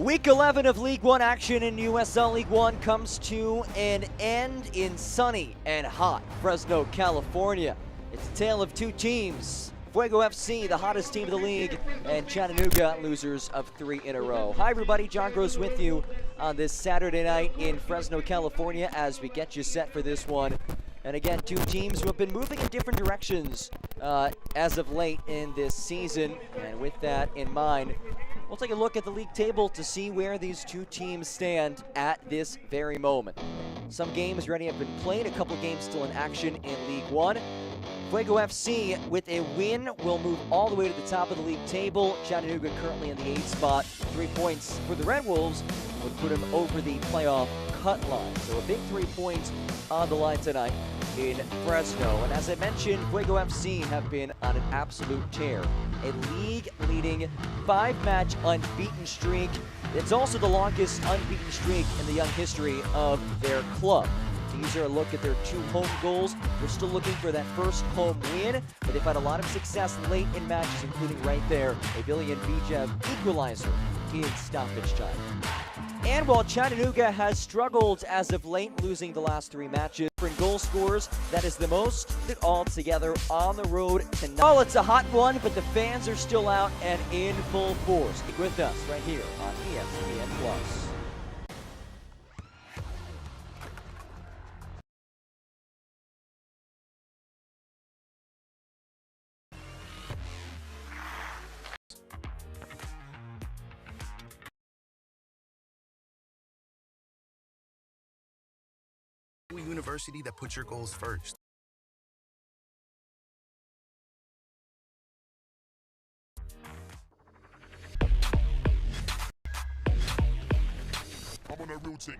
Week 11 of League One action in USL League One comes to an end in sunny and hot Fresno, California. It's a tale of two teams. Fuego FC, the hottest team of the league, and Chattanooga, losers of 3 in a row. Hi everybody, John Gross with you on this Saturday night in Fresno, California as we get you set for this one. And again, two teams who have been moving in different directions as of late in this season. And with that in mind, we'll take a look at the league table to see where these two teams stand at this very moment. Some games already have been played, a couple games still in action in League One. Fuego FC, with a win, will move all the way to the top of the league table. Chattanooga currently in the 8th spot. 3 points for the Red Wolves would put them over the playoff cut line. So a big 3 points on the line tonight in Fresno. And as I mentioned, Fuego FC have been on an absolute tear. A league-leading 5-match unbeaten streak. It's also the longest unbeaten streak in the young history of their club. These are a look at their 2 home goals. They're still looking for that first home win, but they've had a lot of success late in matches, including right there, a Villian Bijev equalizer in stoppage time. And while Chattanooga has struggled as of late, losing the last 3 matches, for goal scorers, that is the most all together on the road tonight. Oh, it's a hot one, but the fans are still out and in full force. Stick with us right here on ESPN+. University that puts your goals first. I'm on a routine.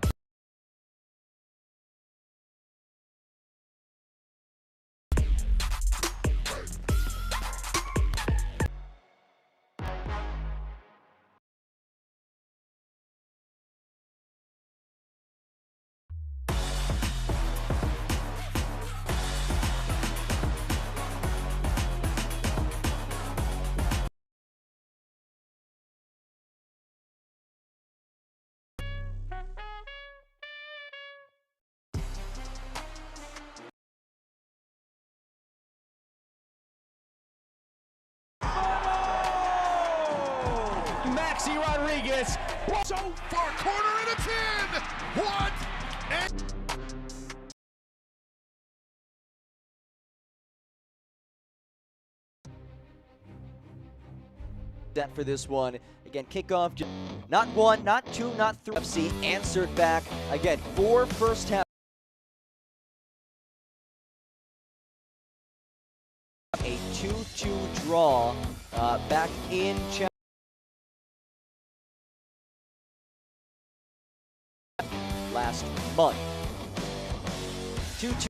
Maxi Rodriguez. So far, corner and it's in! What? And that for this one. Again, kickoff, not 1, not 2, not 3. FC answered back. Again, 4 first half. A 2-2 draw back in last month. 2-2.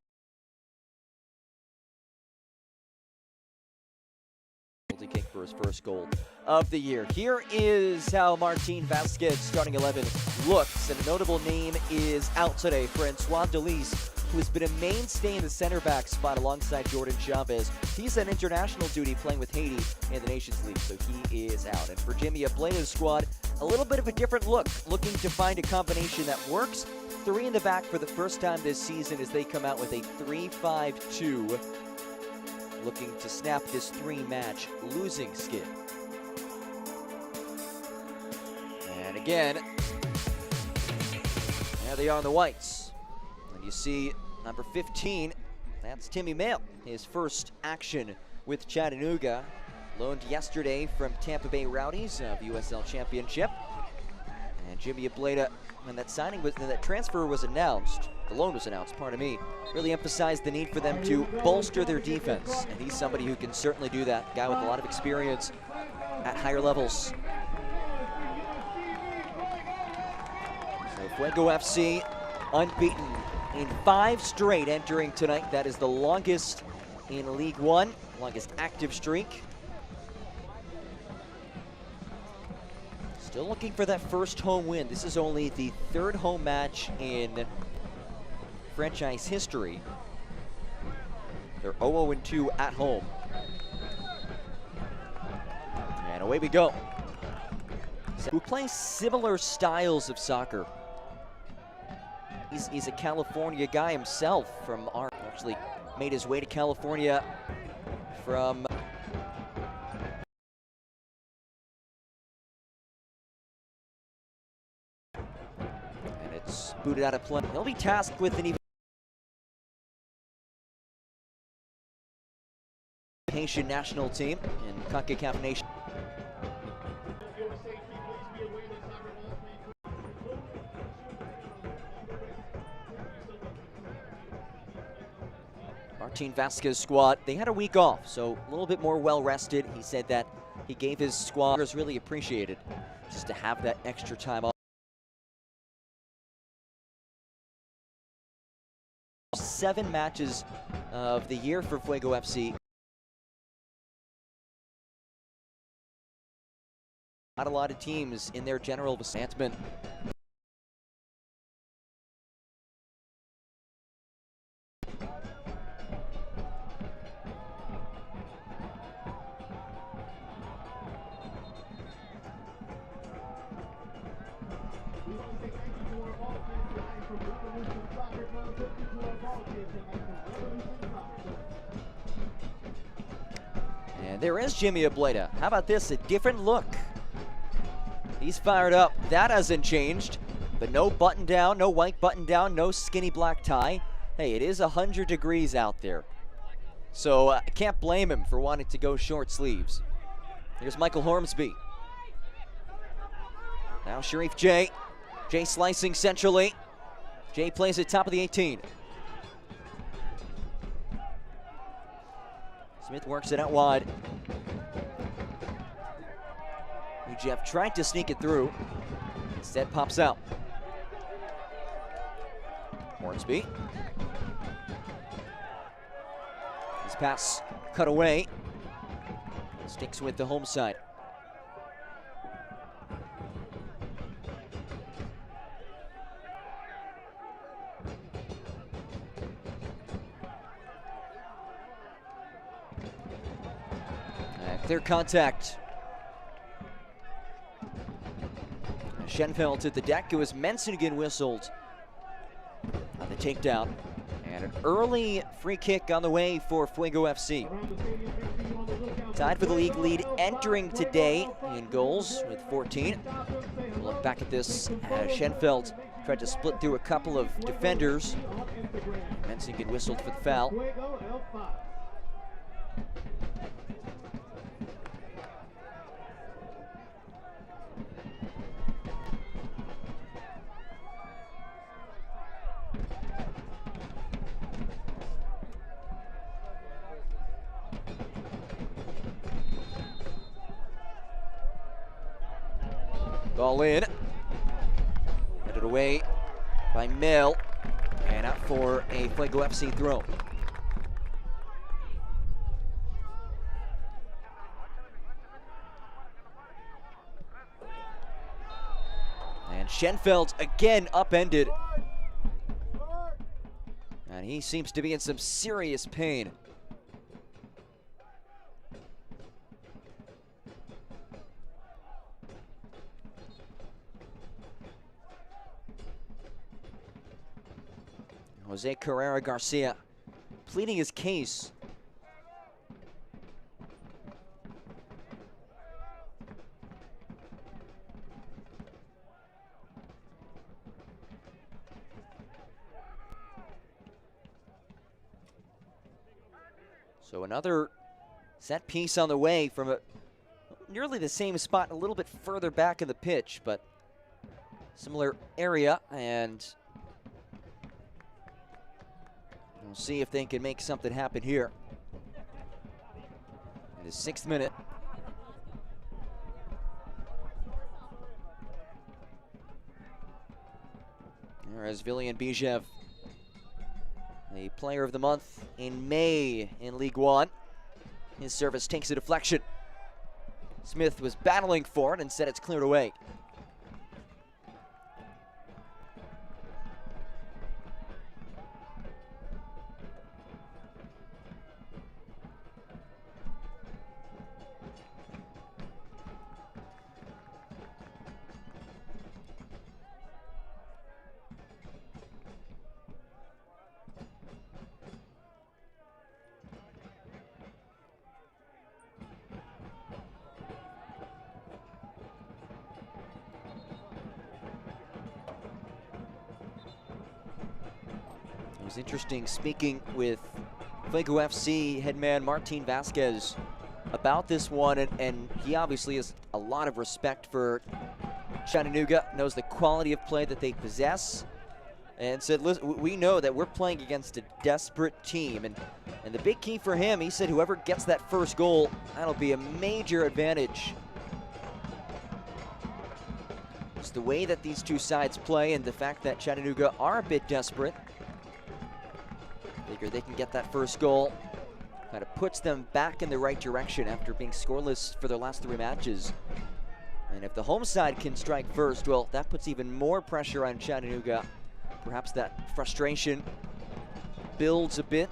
Kick for his first goal of the year. Here is how Martin Vasquez starting 11 looks, and a notable name is out today, Francois Delis, who has been a mainstay in the center back spot alongside Jordan Chavez. He's on international duty playing with Haiti in the Nations League, so he is out. And for Jimmy Ableda's squad, a little bit of a different look, looking to find a combination that works. 3 in the back for the first time this season as they come out with a 3-5-2. Looking to snap this 3-match losing skid. And again, there they are in the whites. And you see number 15, that's Timmy Mail. His first action with Chattanooga. Loaned yesterday from Tampa Bay Rowdies of USL Championship. And Jimmy Ableda, when that transfer was announced, the loan was announced, pardon me, really emphasized the need for them to bolster their defense. And he's somebody who can certainly do that. A guy with a lot of experience at higher levels. So Fuego FC unbeaten in 5 straight entering tonight. That is the longest in League One, longest active streak. Still looking for that first home win. This is only the 3rd home match in franchise history. They're 0-2 at home. And away we go. who play similar styles of soccer. He's a California guy himself from actually made his way to California from and it's booted out of play. He'll be tasked with an even Haitian national team in CONCACAF Nation. Martin Vasquez's squad, they had a week off, so a little bit more well-rested. He said that he gave his squad really appreciated just to have that extra time off. 7 matches of the year for Fuego FC. Not a lot of teams in their general advancement. And there is Jimmy Ableda. How about this? A different look. He's fired up. That hasn't changed. But no button down, no white button down, no skinny black tie. Hey, it is 100 degrees out there. So I can't blame him for wanting to go short sleeves. Here's Michael Hormsby. Now Sharif J. J slicing centrally. J plays at top of the 18. Smith works it out wide. Jeff tried to sneak it through. Instead pops out. Hornsby. His pass cut away. Sticks with the home side. Clear contact. Schenfeld at the deck. It was Mensigan whistled on the takedown. And an early free kick on the way for Fuego FC. Tied for the league lead entering today in goals with 14. We'll look back at this as Schenfeld tried to split through a couple of defenders. Mensigan whistled for the foul. Ball in. Headed away by Mel. And out for a Fuego FC throw. And Schenfeld again upended. And he seems to be in some serious pain. Jose Carrera Garcia pleading his case. So another set piece on the way from nearly the same spot, a little bit further back in the pitch, but similar area, and we'll see if they can make something happen here. In the 6th minute. There's Villian Bijev, the player of the month in May in League One. His service takes a deflection. Smith was battling for it, instead it's cleared away. was interesting speaking with Fuego FC headman Martin Vasquez about this one, and he obviously has a lot of respect for Chattanooga, knows the quality of play that they possess, and said, listen, we know that we're playing against a desperate team, and the big key for him, he said, whoever gets that first goal, that'll be a major advantage. It's the way that these two sides play and the fact that Chattanooga are a bit desperate. Figure they can get that first goal. Kind of puts them back in the right direction after being scoreless for their last 3 matches. And if the home side can strike first, well, that puts even more pressure on Chattanooga. Perhaps that frustration builds a bit.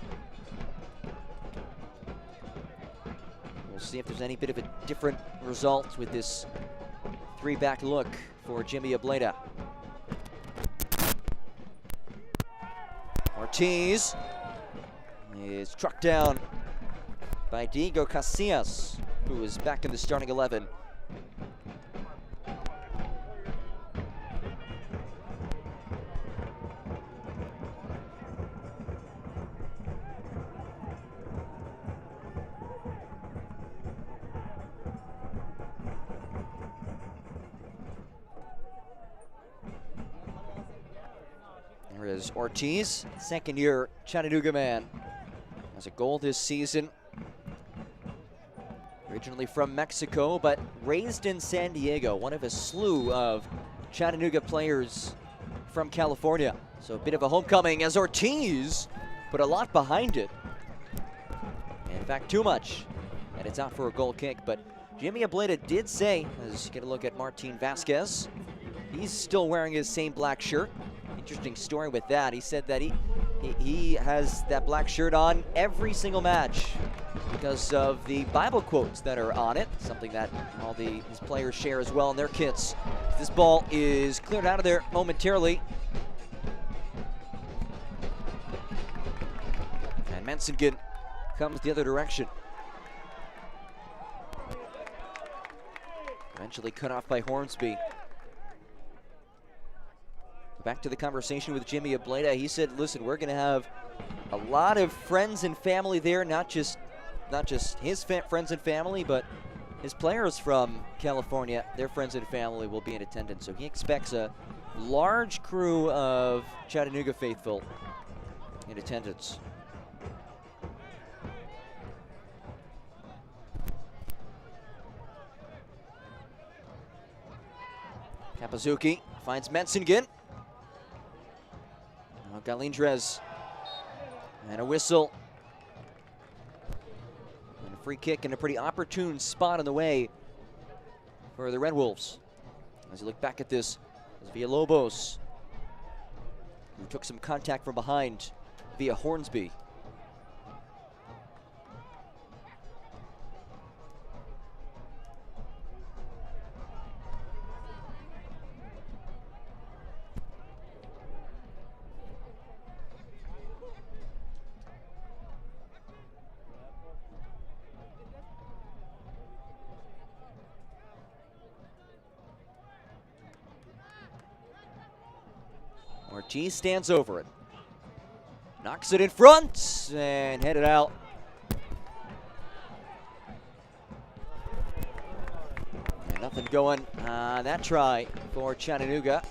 We'll see if there's any bit of a different result with this 3-back look for Jimmy Ableda. Ortiz is struck down by Diego Casillas, who is back in the starting 11. There is Ortiz, second-year Chattanooga man. Has a goal this season. Originally from Mexico, but raised in San Diego. One of a slew of Chattanooga players from California. So a bit of a homecoming as Ortiz put a lot behind it. In fact, too much. And it's out for a goal kick, but Jimmy Ableda did say, as you get a look at Martin Vasquez, he's still wearing his same black shirt. Interesting story with that. He said that he has that black shirt on every single match because of the Bible quotes that are on it, something that all his players share as well in their kits. This ball is cleared out of there momentarily. And Mensingen comes the other direction. Eventually cut off by Hornsby. Back to the conversation with Jimmy Ableda. He said, listen, we're going to have a lot of friends and family there, not just his friends and family, but his players from California, their friends and family will be in attendance. So he expects a large crew of Chattanooga faithful in attendance. Kapazuki finds Mensingen. Galindrez, and a whistle, and a free kick in a pretty opportune spot on the way for the Red Wolves. As you look back at this, it's Villalobos, who took some contact from behind via Hornsby. Ortiz stands over it. Knocks it in front and headed out. And nothing going on that try for Chattanooga.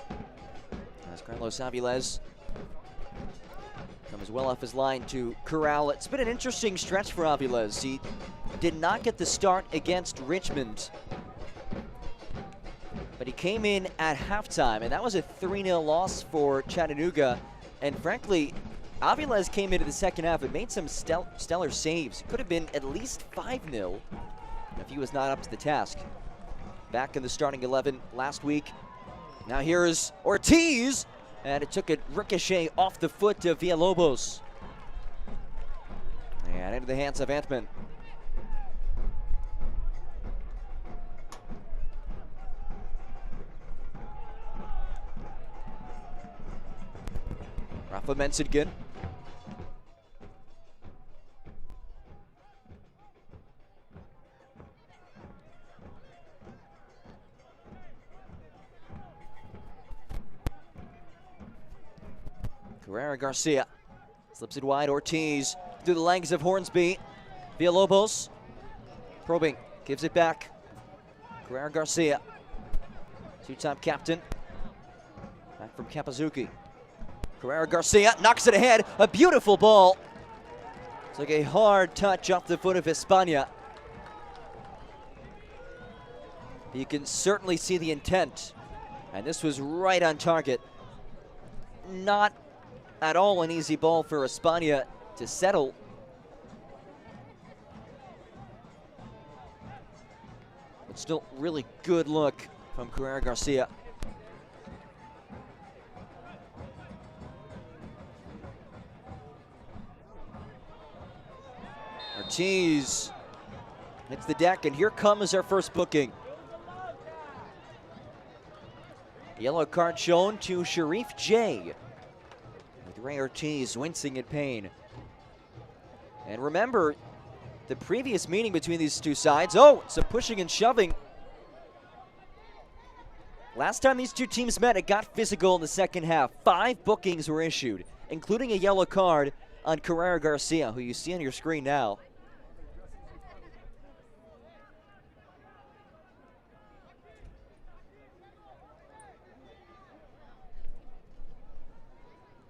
As Carlos Aviles comes well off his line to corral it. It's been an interesting stretch for Aviles. He did not get the start against Richmond, but he came in at halftime, and that was a 3-0 loss for Chattanooga. And frankly, Aviles came into the second half and made some stellar saves. It could have been at least 5-0 if he was not up to the task. Back in the starting 11 last week. Now here's Ortiz, and it took a ricochet off the foot of Villalobos. And into the hands of Antman. Rafa Mensingen. Carrera Garcia. Slips it wide, Ortiz through the legs of Hornsby. Villalobos, probing, gives it back. Carrera Garcia, two-time captain. Back from Kapazuki. Carrera Garcia knocks it ahead, a beautiful ball. Took a hard touch off the foot of Espana. You can certainly see the intent, and this was right on target. Not at all an easy ball for Espana to settle. But still really good look from Carrera Garcia. Ortiz hits the deck, and here comes our first booking. Yellow card shown to Sharif J, with Ray Ortiz wincing in pain. And remember, the previous meeting between these two sides, some pushing and shoving. Last time these two teams met, it got physical in the second half. 5 bookings were issued, including a yellow card on Carrera Garcia, who you see on your screen now.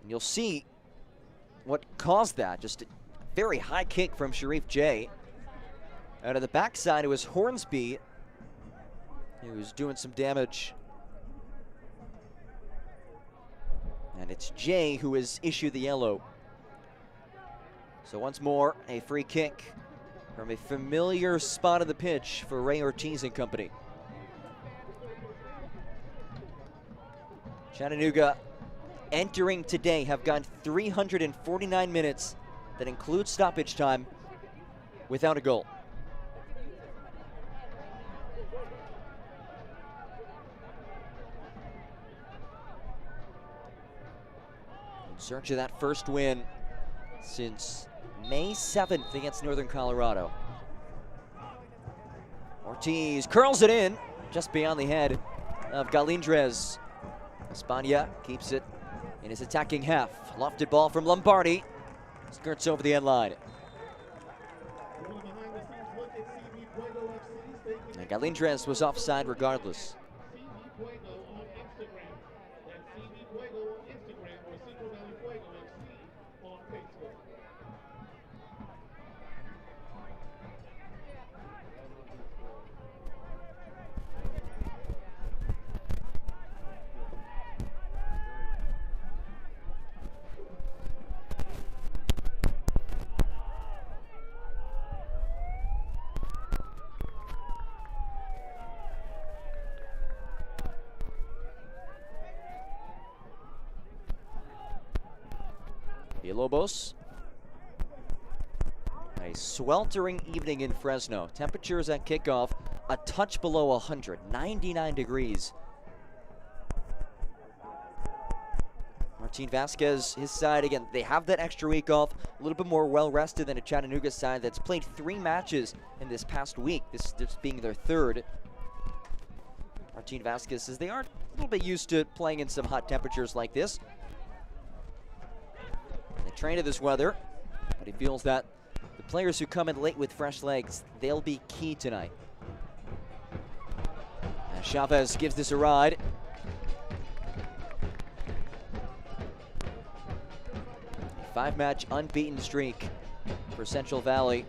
And you'll see what caused that. Just a very high kick from Sharif J. Out of the backside, it was Hornsby who was doing some damage. And it's J who has issued the yellow. So once more, a free kick from a familiar spot of the pitch for Ray Ortiz and company. Chattanooga entering today have gone 349 minutes, that includes stoppage time, without a goal. In search of that first win since May 7th against Northern Colorado. Ortiz curls it in, just beyond the head of Galindrez. Espana keeps it in his attacking half. Lofted ball from Lombardi. Skirts over the end line. And Galindrez was offside regardless. Villalobos. A sweltering evening in Fresno. Temperatures at kickoff a touch below 100, 99 degrees. Martin Vasquez, his side, again, they have that extra week off, a little bit more well-rested than a Chattanooga side that's played 3 matches in this past week, this being their 3rd. Martin Vasquez says they are a little bit used to playing in some hot temperatures like this. They train to this weather, but he feels that the players who come in late with fresh legs, they'll be key tonight. And Chavez gives this a ride. A 5-match unbeaten streak for Central Valley.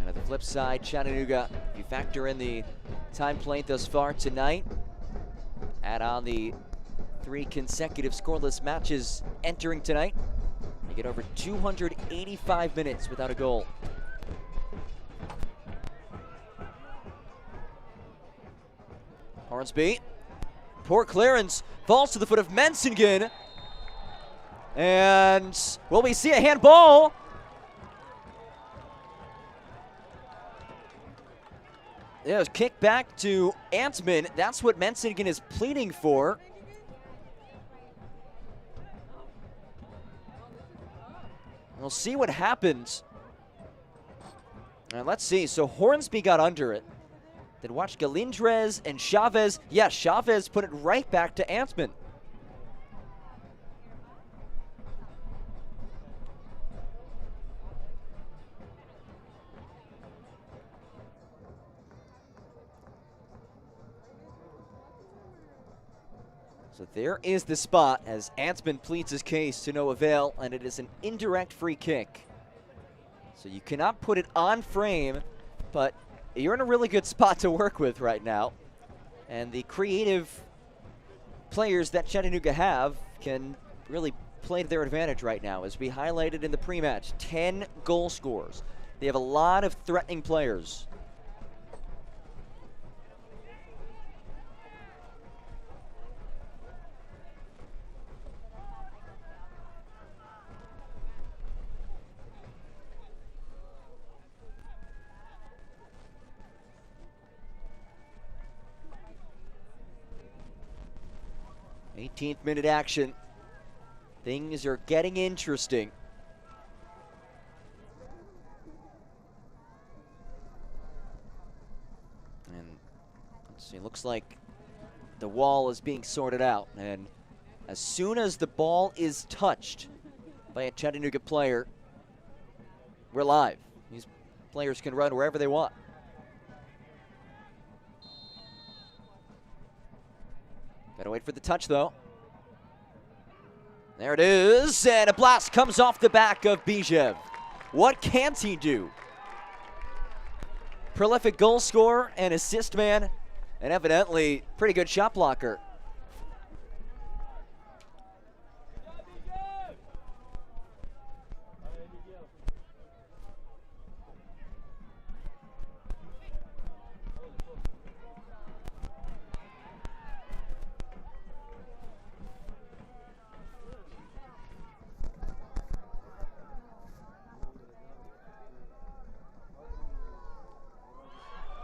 And at the flip side, Chattanooga, if you factor in the time played thus far tonight, add on the 3 consecutive scoreless matches entering tonight, they get over 285 minutes without a goal. Hornsby, poor clearance, falls to the foot of Mensingen, and will we see a handball? It was kicked back to Antman. That's what Mensingen is pleading for. We'll see what happens. And let's see. So Hornsby got under it. Then watch Galindrez and Chavez. Yes, Chavez put it right back to Antman. So there is the spot as Ansman pleads his case to no avail, and it is an indirect free kick. So you cannot put it on frame, but you're in a really good spot to work with right now. And the creative players that Chattanooga have can really play to their advantage right now. As we highlighted in the pre-match, 10 goal scorers. They have a lot of threatening players. Eighteenth minute action. Things are getting interesting. And let's see, looks like the wall is being sorted out. And as soon as the ball is touched by a Chattanooga player, we're live. These players can run wherever they want. Gotta wait for the touch, though. There it is, and a blast comes off the back of Bijev. What can't he do? Prolific goal scorer and assist man, and evidently pretty good shot blocker.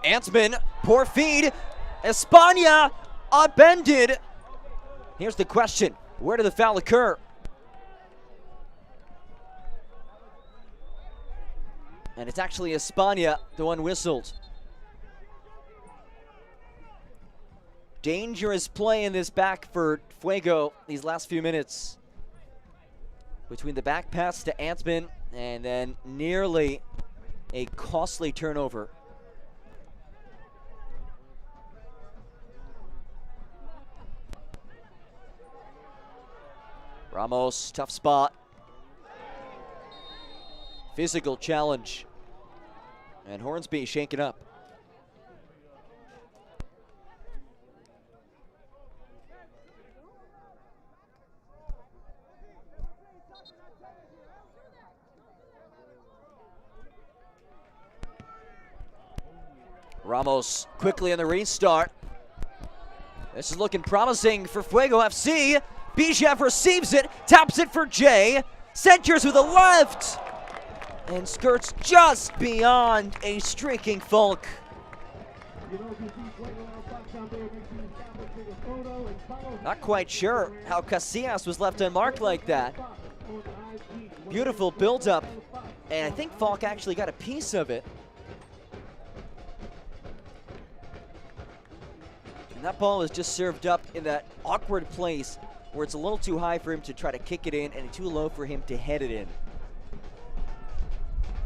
Ansman, poor feed. España upended. Here's the question, where did the foul occur? And it's actually España, the one whistled. Dangerous play in this back for Fuego these last few minutes. Between the back pass to Ansman and then nearly a costly turnover. Ramos, tough spot. Physical challenge. And Hornsby shaken up. Ramos quickly on the restart. This is looking promising for Fuego FC. Bijev receives it, taps it for Jay, centers with a left, and skirts just beyond a streaking Falk. Not quite sure how Casillas was left unmarked like that. Beautiful build-up, and I think Falk actually got a piece of it. And that ball is just served up in that awkward place where it's a little too high for him to try to kick it in and too low for him to head it in.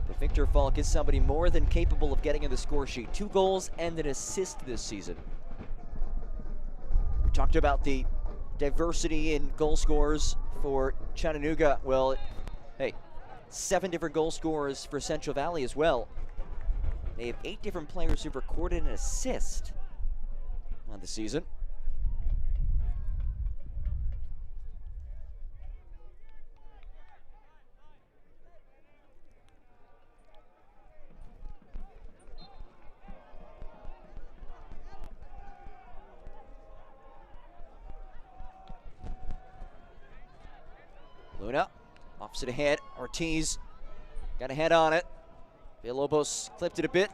But Victor Falk is somebody more than capable of getting in the score sheet. 2 goals and an assist this season. We talked about the diversity in goal scorers for Chattanooga. Well, hey, 7 different goal scorers for Central Valley as well. They have 8 different players who've recorded an assist on the season. Luna, opposite ahead. Ortiz got a head on it. Villalobos clipped it a bit.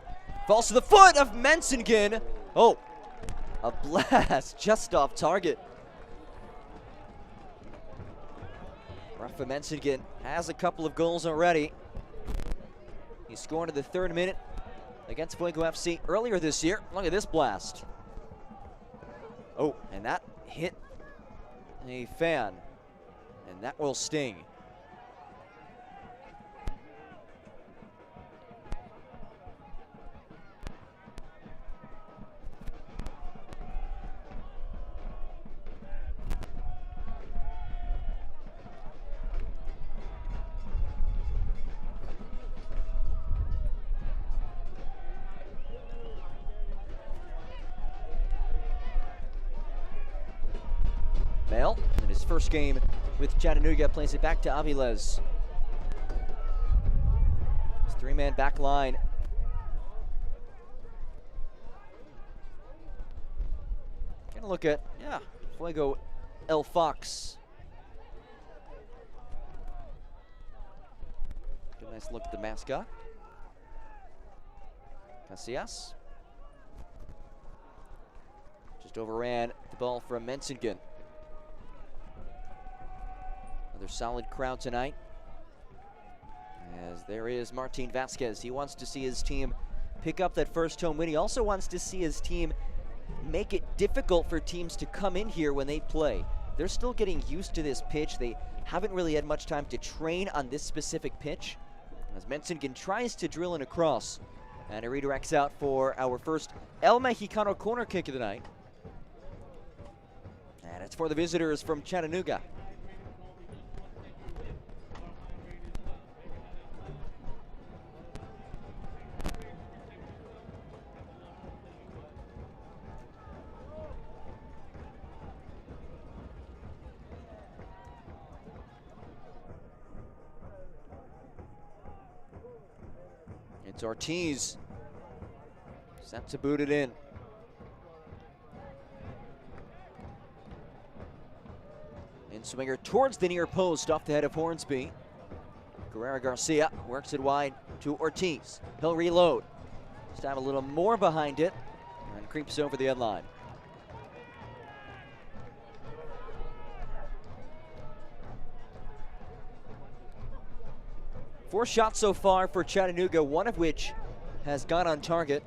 Falls to the foot of Mensingen. Oh, a blast just off target. Rafa Mensingen has a couple of goals already. He scored in the 3rd minute against Fuego FC earlier this year. Look at this blast. Oh, and that hit a fan. And that will sting. Bell, in his first game with Chattanooga, plays it back to Aviles. His three-man back line. Gonna look at, Fuego El Fox. Get a nice look at the mascot. Casillas. Just overran the ball from Mensingen. Another solid crowd tonight. As there is Martin Vasquez. He wants to see his team pick up that first home win. He also wants to see his team make it difficult for teams to come in here when they play. They're still getting used to this pitch. They haven't really had much time to train on this specific pitch. As Mensingen tries to drill in across. And it redirects out for our first El Mexicano corner kick of the night. And it's for the visitors from Chattanooga. It's Ortiz, set to boot it in. In-swinger towards the near post off the head of Hornsby. Guerrero Garcia works it wide to Ortiz. He'll reload. Just have a little more behind it and creeps over the end line. Four shots so far for Chattanooga, one of which has gone on target.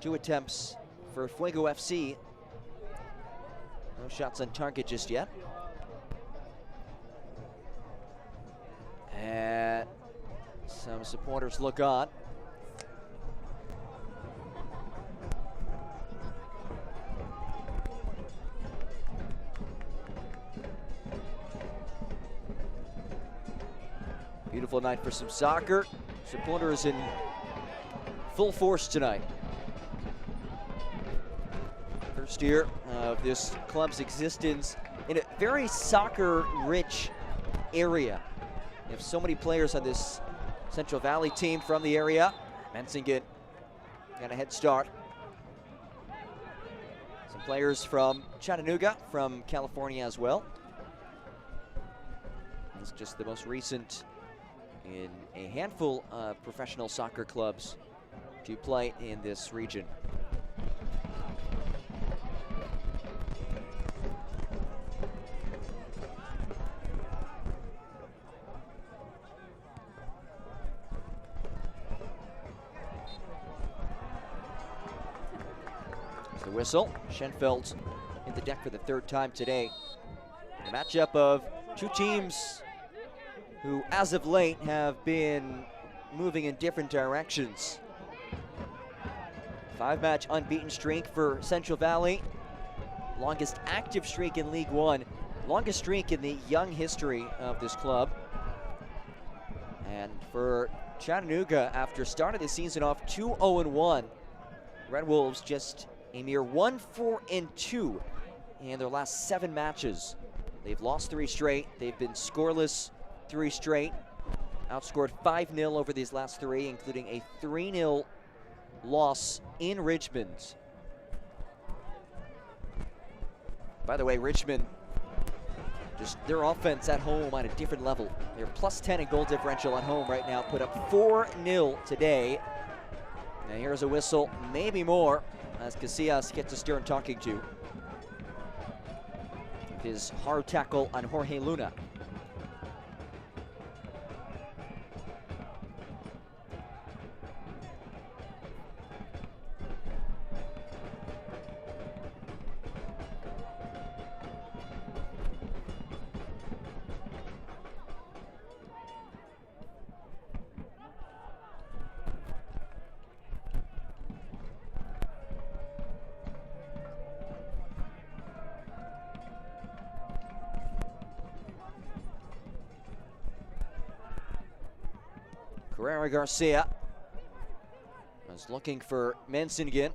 2 attempts for Fuego FC. No shots on target just yet. And some supporters look on. Beautiful night for some soccer. Supporters in full force tonight. First year of this club's existence in a very soccer-rich area. You have so many players on this Central Valley team from the area. Mensingen got a head start. Some players from Chattanooga, from California as well. This is just the most recent in a handful of professional soccer clubs to play in this region. The whistle. Schenfeld in the deck for the 3rd time today. A matchup of 2 teams who, as of late, have been moving in different directions. 5-match unbeaten streak for Central Valley. Longest active streak in League One. Longest streak in the young history of this club. And for Chattanooga, after starting the season off 2-0-1, Red Wolves just a mere 1-4-2 in their last 7 matches. They've lost 3 straight. They've been scoreless 3 straight. Outscored 5-0 over these last 3, including a 3-0 loss in Richmond. By the way, Richmond, just their offense at home on a different level. They're +10 in goal differential at home right now. Put up 4-0 today. Now here's a whistle, maybe more, as Casillas gets a stern talking to. His hard tackle on Jorge Luna. Guerrero Garcia was looking for Mensingen.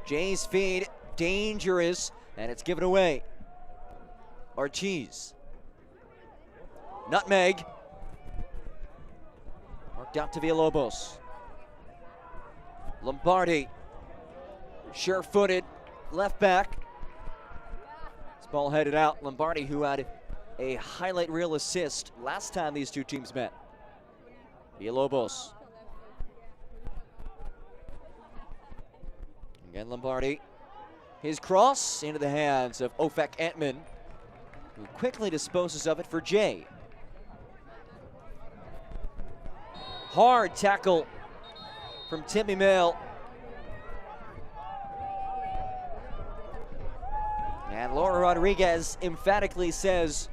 Jay's feed, dangerous, and it's given away. Ortiz. Nutmeg. Marked out to Villalobos. Lombardi. Sure-footed. Left back. This ball headed out. Lombardi, who had a highlight reel assist last time these two teams met. Villalobos. Again, Lombardi. His cross into the hands of Ofek Antman, who quickly disposes of it for Jay. Hard tackle from Timmy Mail. And Laura Rodriguez emphatically says,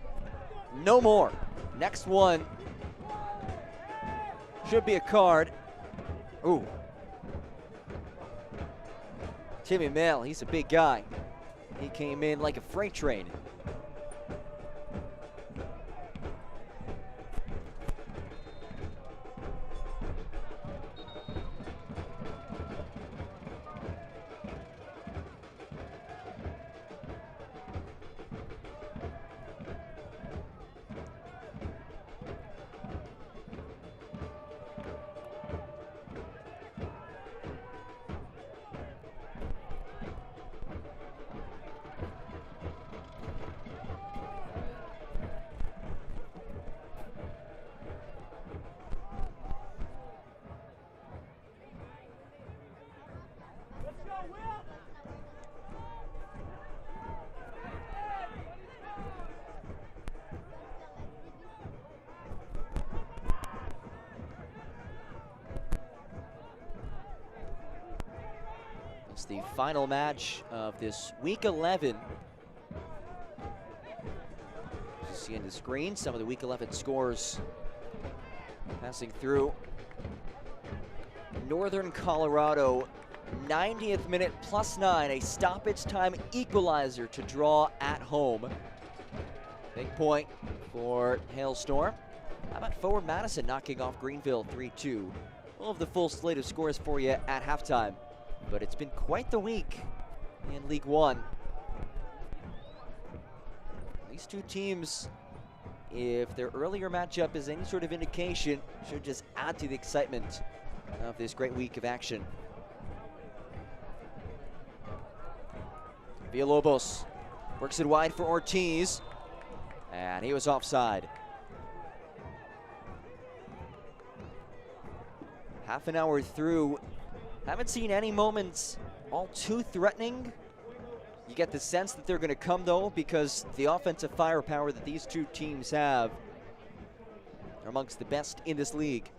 no more. Next one should be a card. Ooh. Timmy Mail, he's a big guy. He came in like a freight train. It's the final match of this week 11. As you see on the screen, some of the week 11 scores passing through. Northern Colorado, 90th minute +9, a stoppage time equalizer to draw at home. Big point for Hailstorm. How about Forward Madison knocking off Greenville 3-2? We'll have the full slate of scores for you at halftime. But it's been quite the week in League One. These two teams, if their earlier matchup is any sort of indication, should just add to the excitement of this great week of action. Villalobos works it wide for Ortiz, and he was offside. Half an hour through. Haven't seen any moments all too threatening. You get the sense that they're going to come, though, because the offensive firepower that these two teams have are amongst the best in this league.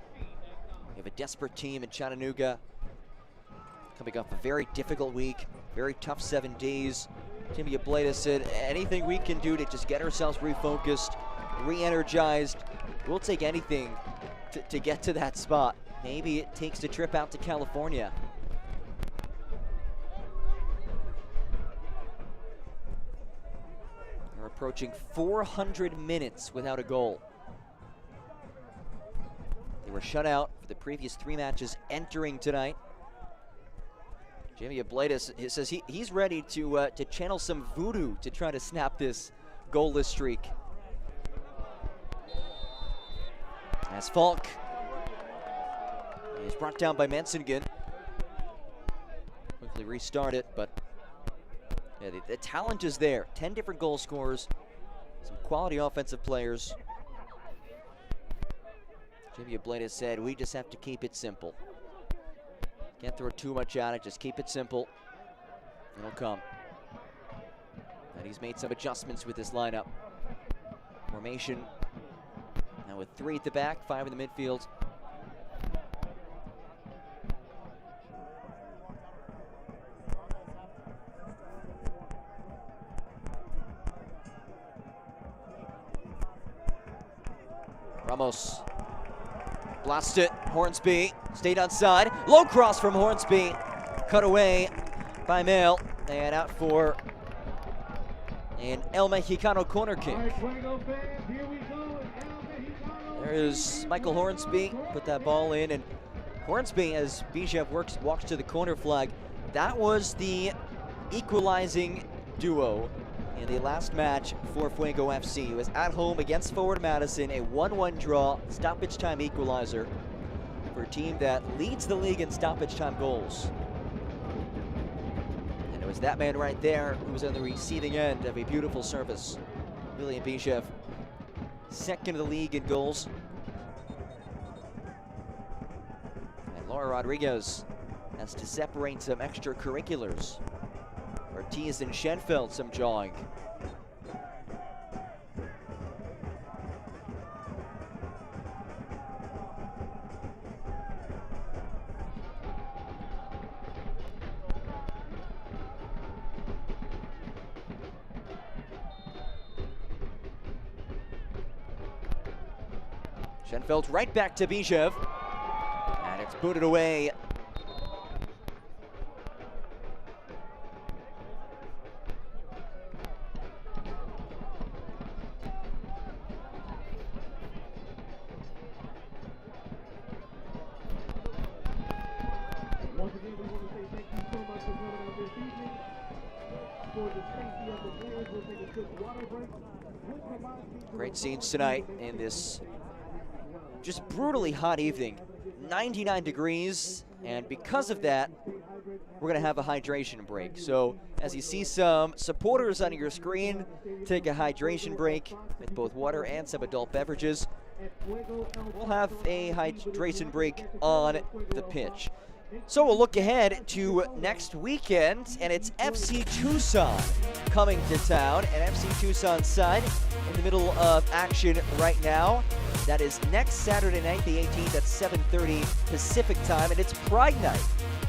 We have a desperate team in Chattanooga coming off a very difficult week, very tough 7 days. Timmy Ableta said, anything we can do to just get ourselves refocused, re-energized, we'll take anything to get to that spot. Maybe it takes a trip out to California. We're approaching 400 minutes without a goal. They were shut out for the previous 3 matches entering tonight. Jamie Ableta says he's ready to channel some voodoo to try to snap this goalless streak. As Falk is brought down by Mansingen. Quickly restart it, but yeah, the talent is there. 10 different goal scorers, some quality offensive players. Jamie Ableta said, we just have to keep it simple. Can't throw too much at it, just keep it simple. It'll come. And he's made some adjustments with this lineup. Formation now with 3 at the back, 5 in the midfield. Ramos blasts it. Hornsby stayed onside. Low cross from Hornsby. Cut away by Mail. And out for an El Mexicano corner kick. There is Michael Hornsby. Put that ball in. And Hornsby, as Bijev walks to the corner flag, that was the equalizing duo in the last match for Fuego FC. It was at home against Forward Madison, a 1-1 draw, stoppage time equalizer for a team that leads the league in stoppage time goals. And it was that man right there who was on the receiving end of a beautiful service. William Bishev, second of the league in goals. And Laura Rodriguez has to separate some extracurriculars. Ortiz and Schenfeld some jawing. Schenfeld right back to Bishev. And it's booted away. Great scenes tonight in this just brutally hot evening. 99 degrees, and because of that, we're going to have a hydration break. So as you see some supporters on your screen take a hydration break with both water and some adult beverages, we'll have a hydration break on the pitch. So we'll look ahead to next weekend, and it's FC Tucson coming to town. And FC Tucson's side in the middle of action right now. That is next Saturday night, the 18th at 7:30 Pacific time, and it's Pride Night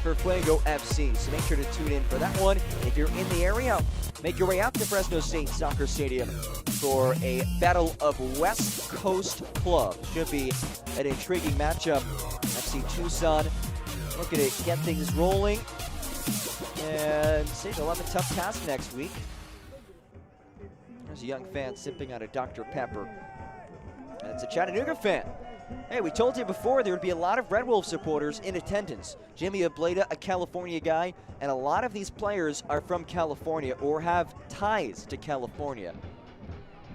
for Fuego FC. So make sure to tune in for that one. If you're in the area, make your way out to Fresno State Soccer Stadium for a Battle of West Coast Club. Should be an intriguing matchup. FC Tucson looking to get things rolling, and say they'll have a tough task next week. There's a young fan sipping on a Dr. Pepper. And it's a Chattanooga fan. Hey, we told you before there would be a lot of Red Wolf supporters in attendance. Jimmy Ableda, a California guy, and a lot of these players are from California or have ties to California.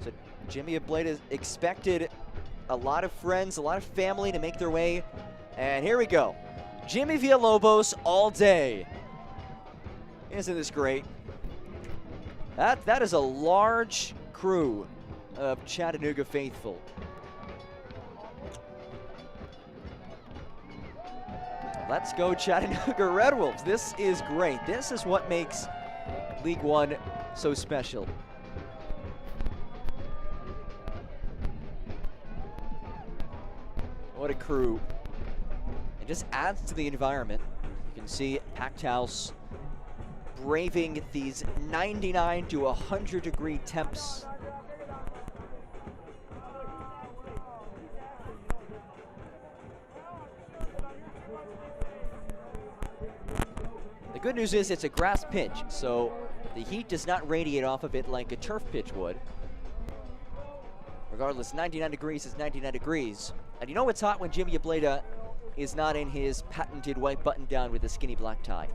So Jimmy Ableda expected a lot of friends, a lot of family to make their way. And here we go. Jimmy Villalobos all day. Isn't this great? That is a large crew of Chattanooga faithful. Let's go Chattanooga Red Wolves. This is great. This is what makes League One so special. What a crew. It just adds to the environment. You can see packed house braving these 99 to 100 degree temps. The good news is it's a grass pitch, so the heat does not radiate off of it like a turf pitch would. Regardless, 99 degrees is 99 degrees. And you know it's hot when Jimmy Ableda is not in his patented white button down with a skinny black tie.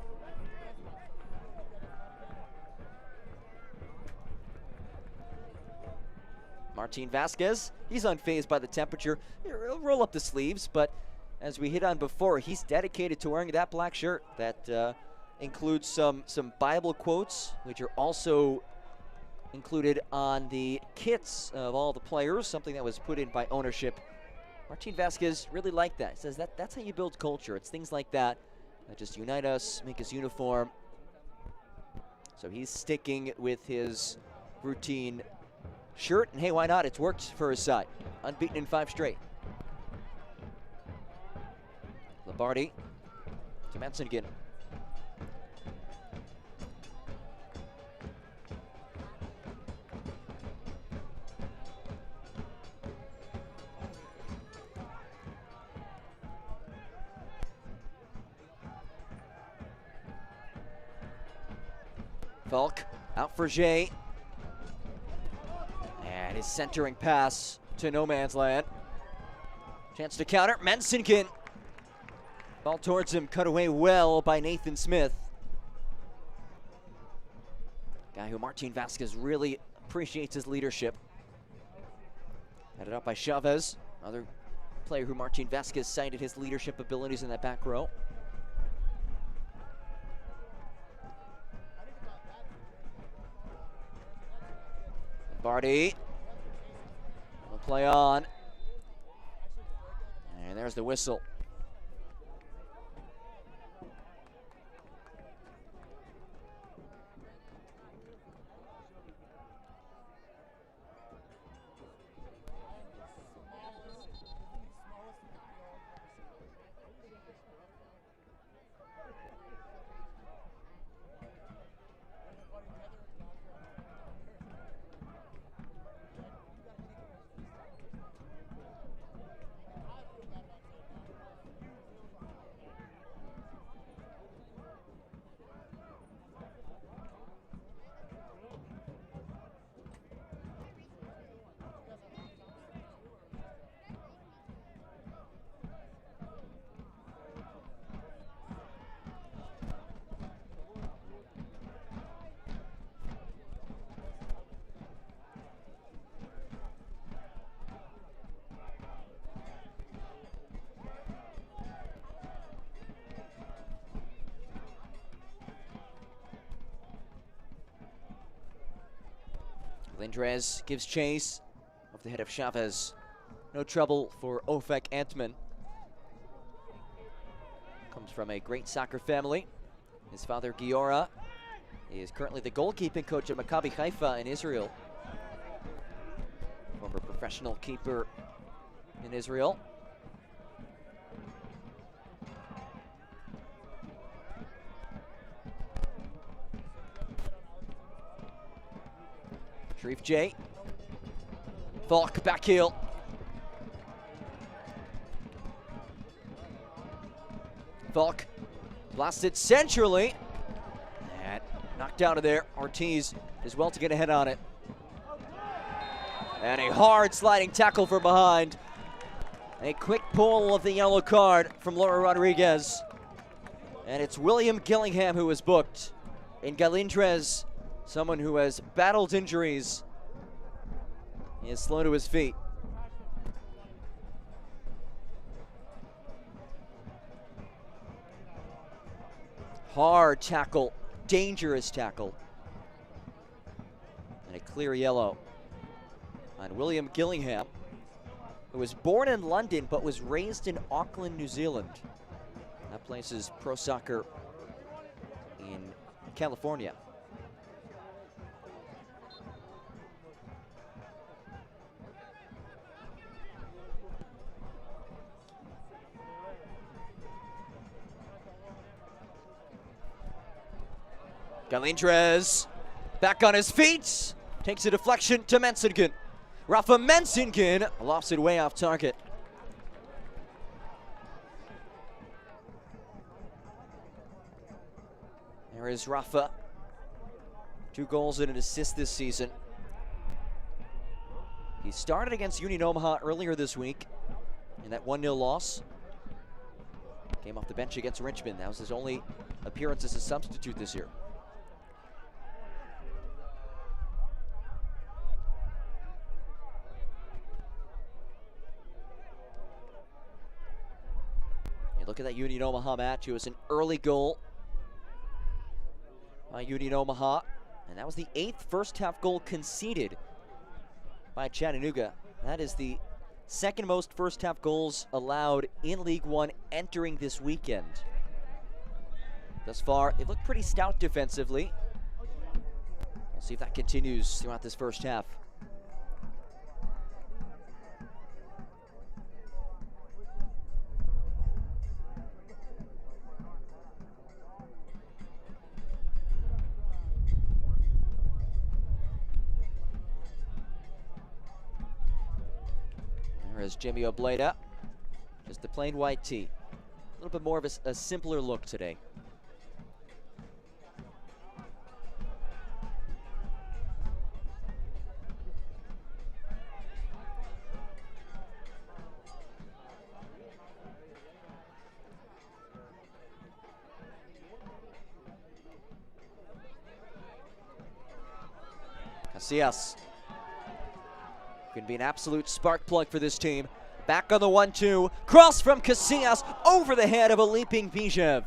Martin Vasquez, he's unfazed by the temperature. He'll roll up the sleeves, but as we hit on before, he's dedicated to wearing that black shirt that includes some Bible quotes, which are also included on the kits of all the players, something that was put in by ownership. Martin Vasquez really liked that. He says that's how you build culture. It's things like that that just unite us, make us uniform. So he's sticking with his routine shirt, and hey, why not? It's worked for his side. Unbeaten in 5 straight. Lombardi to Mansinkin. Falk out for Jay. And his centering pass to no man's land. Chance to counter. Mansinkin. Ball towards him, cut away well by Nathan Smith. Guy who Martin Vasquez really appreciates his leadership. Headed up by Chavez, another player who Martin Vasquez cited his leadership abilities in that back row. Barty will play on. And there's the whistle. Lindres gives chase off the head of Chavez. No trouble for Ofek Antman. Comes from a great soccer family. His father, Giora, is currently the goalkeeping coach at Maccabi Haifa in Israel. Former professional keeper in Israel. Sharif J. Falk back heel. Falk blasted centrally. And knocked out of there. Ortiz is well to get ahead on it. And a hard sliding tackle from behind. A quick pull of the yellow card from Laura Rodriguez. And it's William Gillingham who is booked. And Galindrez, someone who has battled injuries, he is slow to his feet. Hard tackle, dangerous tackle. And a clear yellow on William Gillingham, who was born in London but was raised in Auckland, New Zealand. That places pro soccer in California. Galindrez back on his feet, takes a deflection to Mensingen. Rafa Mensingen lofts it way off target. There is Rafa. 2 goals and an assist this season. He started against Union Omaha earlier this week in that 1-0 loss. Came off the bench against Richmond. That was his only appearance as a substitute this year. You look at that Union Omaha match. It was an early goal by Union Omaha, and that was the 8th first-half goal conceded by Chattanooga. That is the 2nd most first-half goals allowed in League One entering this weekend. Thus far, it looked pretty stout defensively. We'll see if that continues throughout this first half. There is Jimmy Obleda, just the plain white tee. A little bit more of a simpler look today. Casillas can be an absolute spark plug for this team. Back on the 1-2. Cross from Casillas over the head of a leaping Bijev.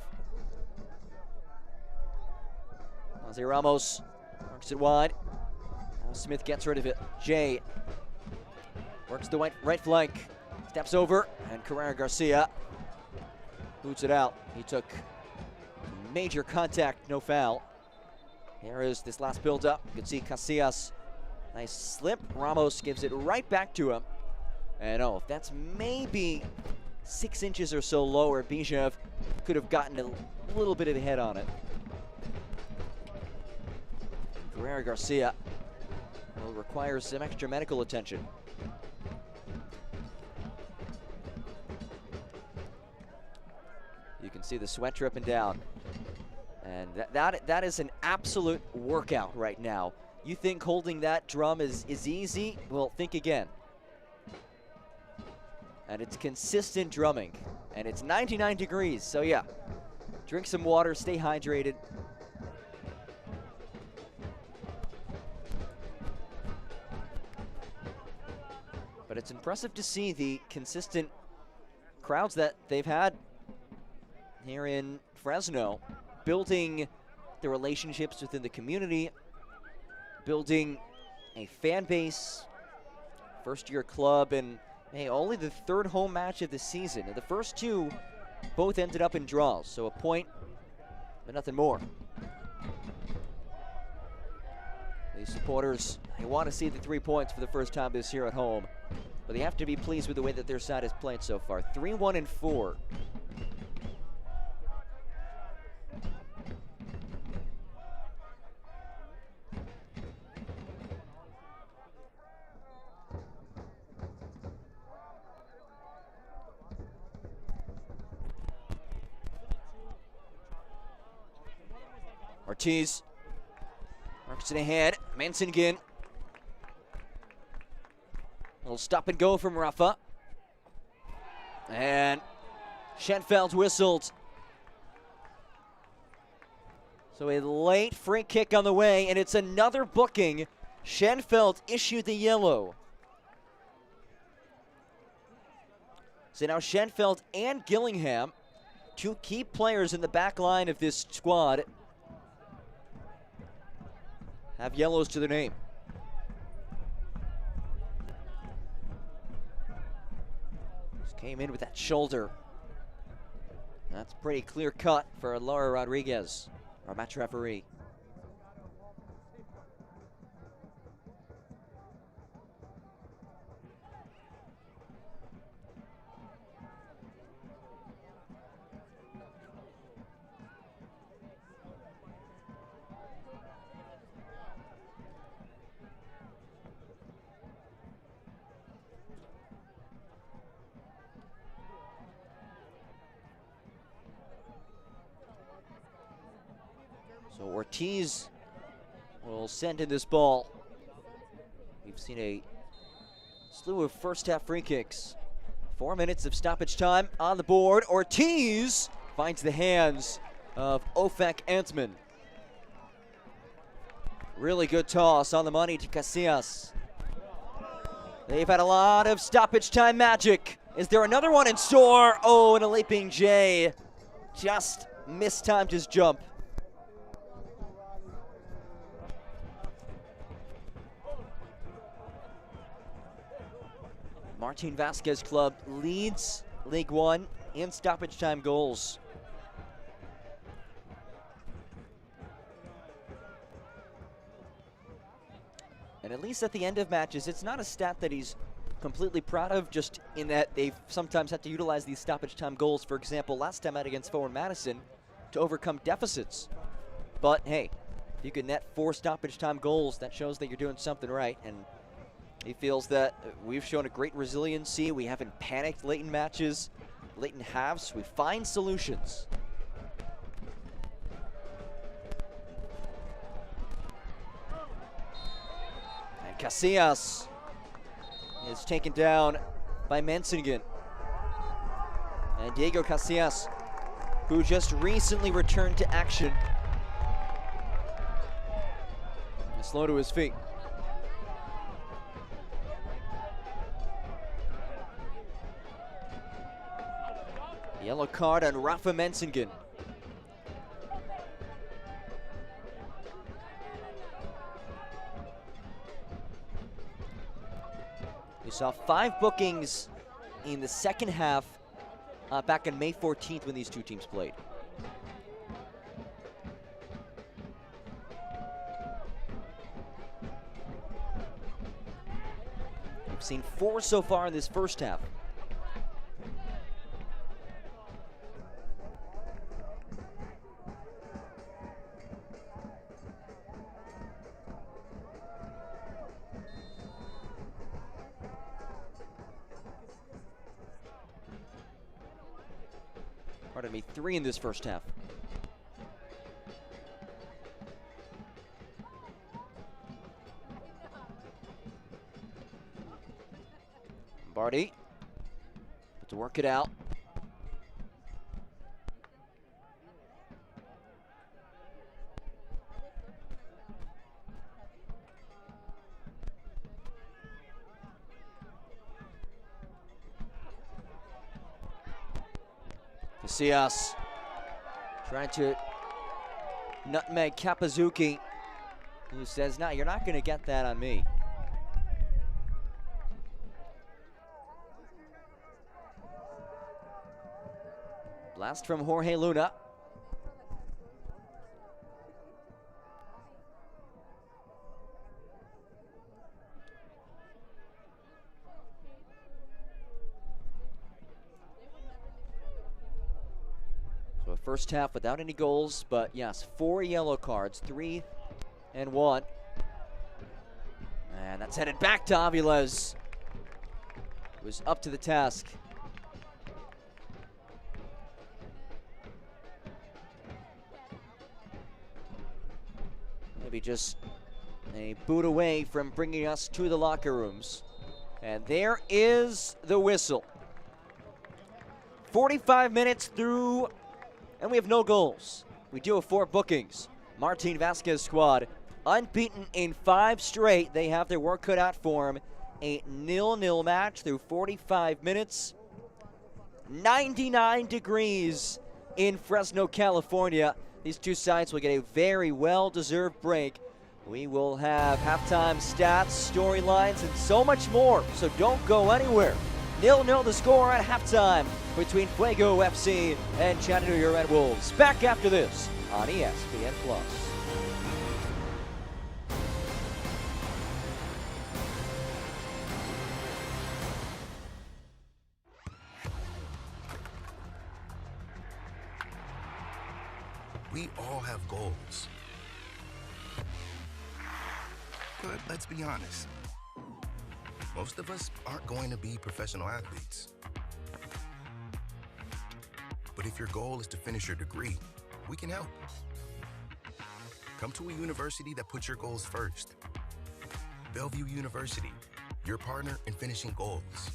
Jose Ramos works it wide. Now Smith gets rid of it. Jay works the right flank. Steps over, and Carrera Garcia boots it out. He took major contact, no foul. Here is this last build-up. You can see Casillas. Nice slip. Ramos gives it right back to him. And oh, if that's maybe 6 inches or so lower, Bijev could have gotten a little bit of a head on it. Carrera Garcia will require some extra medical attention. You can see the sweat dripping down. And that is an absolute workout right now. You think holding that drum is easy? Well, think again. And it's consistent drumming. And it's 99 degrees, so yeah. Drink some water, stay hydrated. But it's impressive to see the consistent crowds that they've had here in Fresno, building the relationships within the community, building a fan base, first-year club, and hey, only the third home match of the season. And the first two both ended up in draws, so a point, but nothing more. These supporters, they want to see the 3 points for the first time this year at home, but they have to be pleased with the way that their side has played so far. 3-1-4. Ortiz marks it ahead. Mansingin. Little stop and go from Rafa. And Schenfeld whistled. So a late free kick on the way, and it's another booking. Schenfeld issued the yellow. So now Schenfeld and Gillingham, two key players in the back line of this squad, have yellows to their name. Just came in with that shoulder. That's pretty clear cut for Laura Rodriguez, our match referee. So Ortiz will send in this ball. We've seen a slew of first half free kicks. 4 minutes of stoppage time on the board. Ortiz finds the hands of Ofek Antman. Really good toss on the money to Casillas. They've had a lot of stoppage time magic. Is there another one in store? Oh, and a leaping Jay just mistimed his jump. Martin Vasquez Club leads League One in stoppage time goals. And at least at the end of matches, it's not a stat that he's completely proud of, just in that they've sometimes had to utilize these stoppage time goals, for example, last time out against Forward Madison, to overcome deficits. But hey, if you can net 4 stoppage time goals, that shows that you're doing something right. And he feels that we've shown a great resiliency. We haven't panicked late in matches, late in halves. We find solutions. And Casillas is taken down by Mansingin. And Diego Casillas, who just recently returned to action, is slow to his feet. Yellow card on Rafa Mensingen. We saw 5 bookings in the second half back on May 14th when these two teams played. We've seen 4 so far in this first half. Pardon me, 3 in this first half. Barty to work it out. Casillas trying to nutmeg Kapazuki, who says, "No, you're not going to get that on me." Blast from Jorge Luna. So a first half without any goals, but yes, 4 yellow cards, 3 and 1. And that's headed back to Aviles. Was up to the task. Maybe just a boot away from bringing us to the locker rooms. And there is the whistle. 45 minutes through, and we have no goals. We do have 4 bookings. Martin Vasquez squad, unbeaten in 5 straight. They have their work cut out for them. A 0-0 match through 45 minutes. 99 degrees in Fresno, California. These two sides will get a very well-deserved break. We will have halftime stats, storylines, and so much more, so don't go anywhere. 0-0 the score at halftime between Fuego FC and Chattanooga Red Wolves. Back after this on ESPN+. We all have goals. But let's be honest. Most of us aren't going to be professional athletes. But if your goal is to finish your degree, we can help. Come to a university that puts your goals first. Bellevue University, your partner in finishing goals.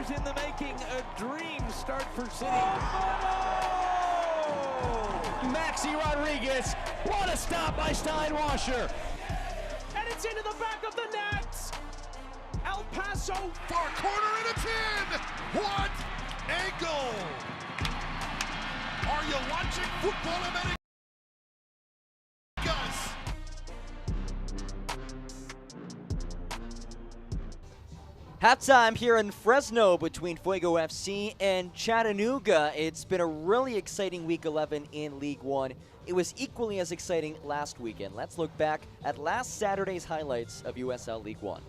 In the making, a dream start for City. Maxi Rodriguez, what a stop by Steinwasser. And it's into the back of the net. El Paso. Far corner and it's in! What a goal! Are you watching Football Americas? Halftime here in Fresno between Fuego FC and Chattanooga. It's been a really exciting Week 11 in League One. It was equally as exciting last weekend. Let's look back at last Saturday's highlights of USL League One.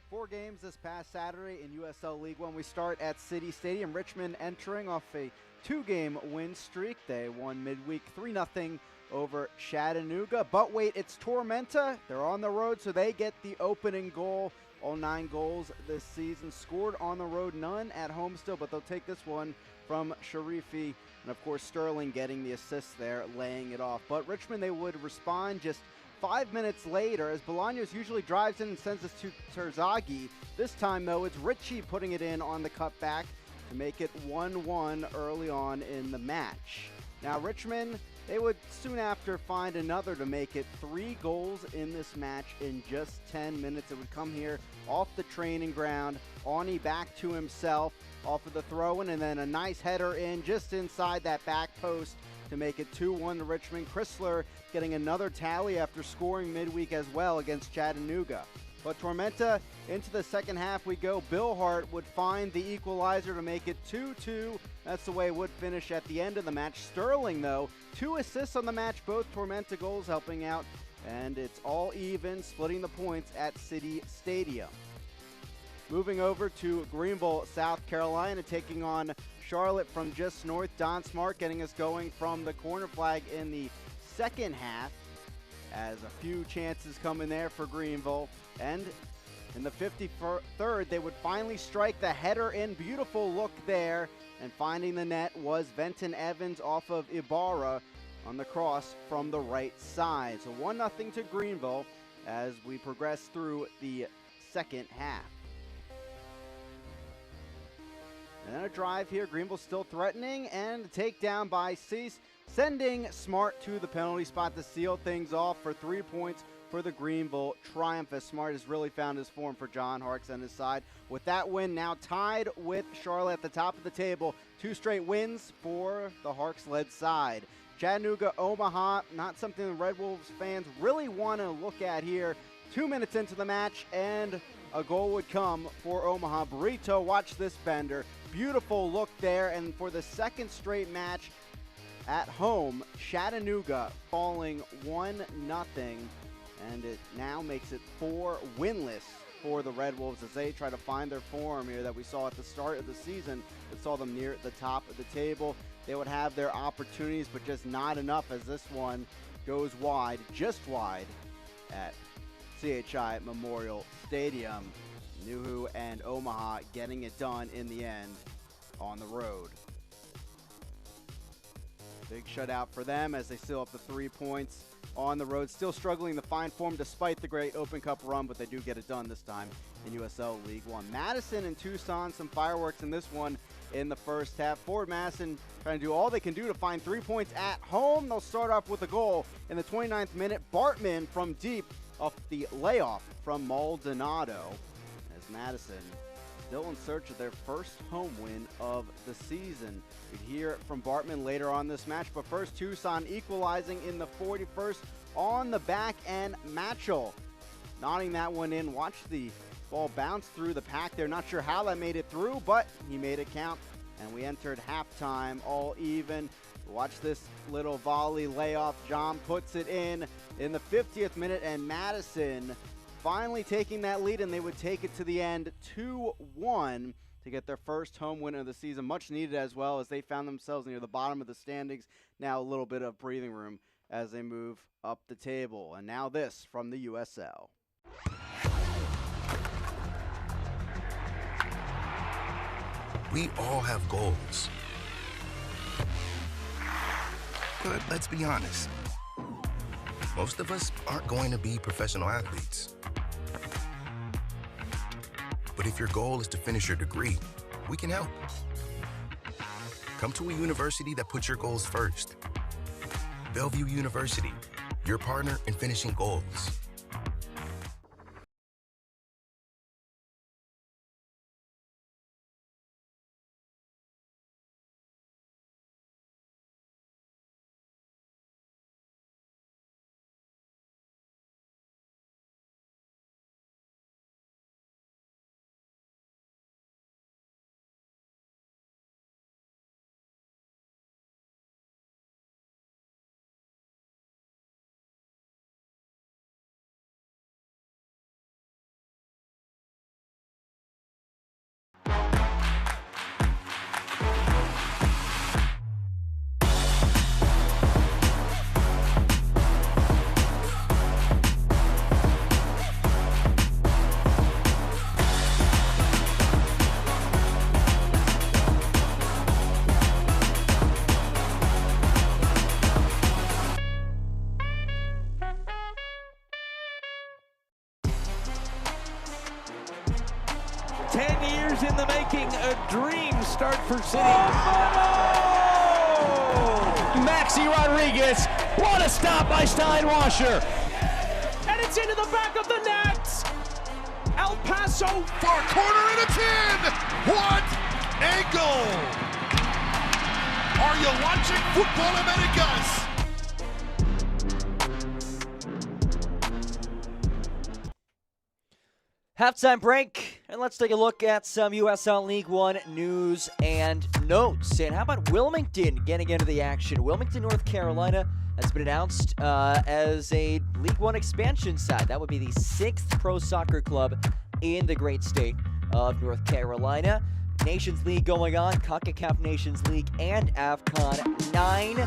4 games this past Saturday in USL League One. We start at City Stadium. Richmond entering off a 2-game win streak. They won midweek 3-0 over Chattanooga. But wait, it's Tormenta. They're on the road, so they get the opening goal. All 9 goals this season scored on the road, none at home still, but they'll take this one from Sharifi. And of course, Sterling getting the assist there, laying it off. But Richmond, they would respond just 5 minutes later as Bolaños usually drives in and sends this to Terzaghi. This time, though, it's Ritchie putting it in on the cutback to make it 1-1 early on in the match. Now, Richmond, they would soon after find another to make it 3 goals in this match in just 10 minutes. It would come here off the training ground. Awney back to himself off of the throw-in, and then a nice header in just inside that back post to make it 2-1 to Richmond. Chrysler getting another tally after scoring midweek as well against Chattanooga. But Tormenta, into the second half we go. Bill Hart would find the equalizer to make it 2-2. That's the way it would finish at the end of the match. Sterling, though, 2 assists on the match, both Tormenta goals helping out. And it's all even, splitting the points at City Stadium. Moving over to Greenville, South Carolina, taking on Charlotte from just north. Don Smart getting us going from the corner flag in the second half, as a few chances come in there for Greenville. And in the 53rd, they would finally strike the header in. Beautiful look there. And finding the net was Venton Evans off of Ibarra on the cross from the right side. So 1-0 to Greenville as we progress through the second half. And then a drive here. Greenville still threatening, and a takedown by Cease, sending Smart to the penalty spot to seal things off for 3 points for the Greenville Triumph, as Smart has really found his form for John Harkes and his side. With that win now tied with Charlotte at the top of the table. 2 straight wins for the Harkes-led side. Chattanooga, Omaha, not something the Red Wolves fans really want to look at here. 2 minutes into the match, and a goal would come for Omaha. Burrito, watch this bender. Beautiful look there, and for the second straight match at home, Chattanooga falling 1-0, and it now makes it 4 winless for the Red Wolves as they try to find their form here that we saw at the start of the season that saw them near the top of the table. They would have their opportunities, but just not enough as this one goes wide, just wide at CHI Memorial Stadium. Nuhu and Omaha getting it done in the end on the road. Big shutout for them as they still have the 3 points on the road. Still struggling to find form despite the great Open Cup run, but they do get it done this time in USL League One. Madison and Tucson, some fireworks in this one in the first half. Forward Madison trying to do all they can do to find 3 points at home. They'll start off with a goal in the 29th minute. Bartman from deep off the layoff from Maldonado, as Madison still in search of their first home win of the season. We'd hear from Bartman later on this match, but first Tucson equalizing in the 41st on the back end. Matchell nodding that one in. Watch the ball bounce through the pack there. Not sure how that made it through, but he made it count, and we entered halftime all even. Watch this little volley layoff. John puts it in the 50th minute, and Madison finally taking that lead, and they would take it to the end 2-1 to get their first home win of the season. Much needed as well, as they found themselves near the bottom of the standings. Now a little bit of breathing room as they move up the table. And now this from the USL. We all have goals. But let's be honest, most of us aren't going to be professional athletes. But if your goal is to finish your degree, we can help. Come to a university that puts your goals first. Bellevue University, your partner in finishing goals. 10 years in the making, a dream start for City. Maxi Rodriguez, what a stop by Steinwasser. And it's into the back of the net. El Paso. Far corner and it's in! What a goal! Are you watching Football Americas? Halftime break, and let's take a look at some USL League One news and notes. And how about Wilmington getting into the action? Wilmington, North Carolina has been announced as a League One expansion side. That would be the 6th pro soccer club in the great state of North Carolina. Nations League going on, CONCACAF Nations League and AFCON. 9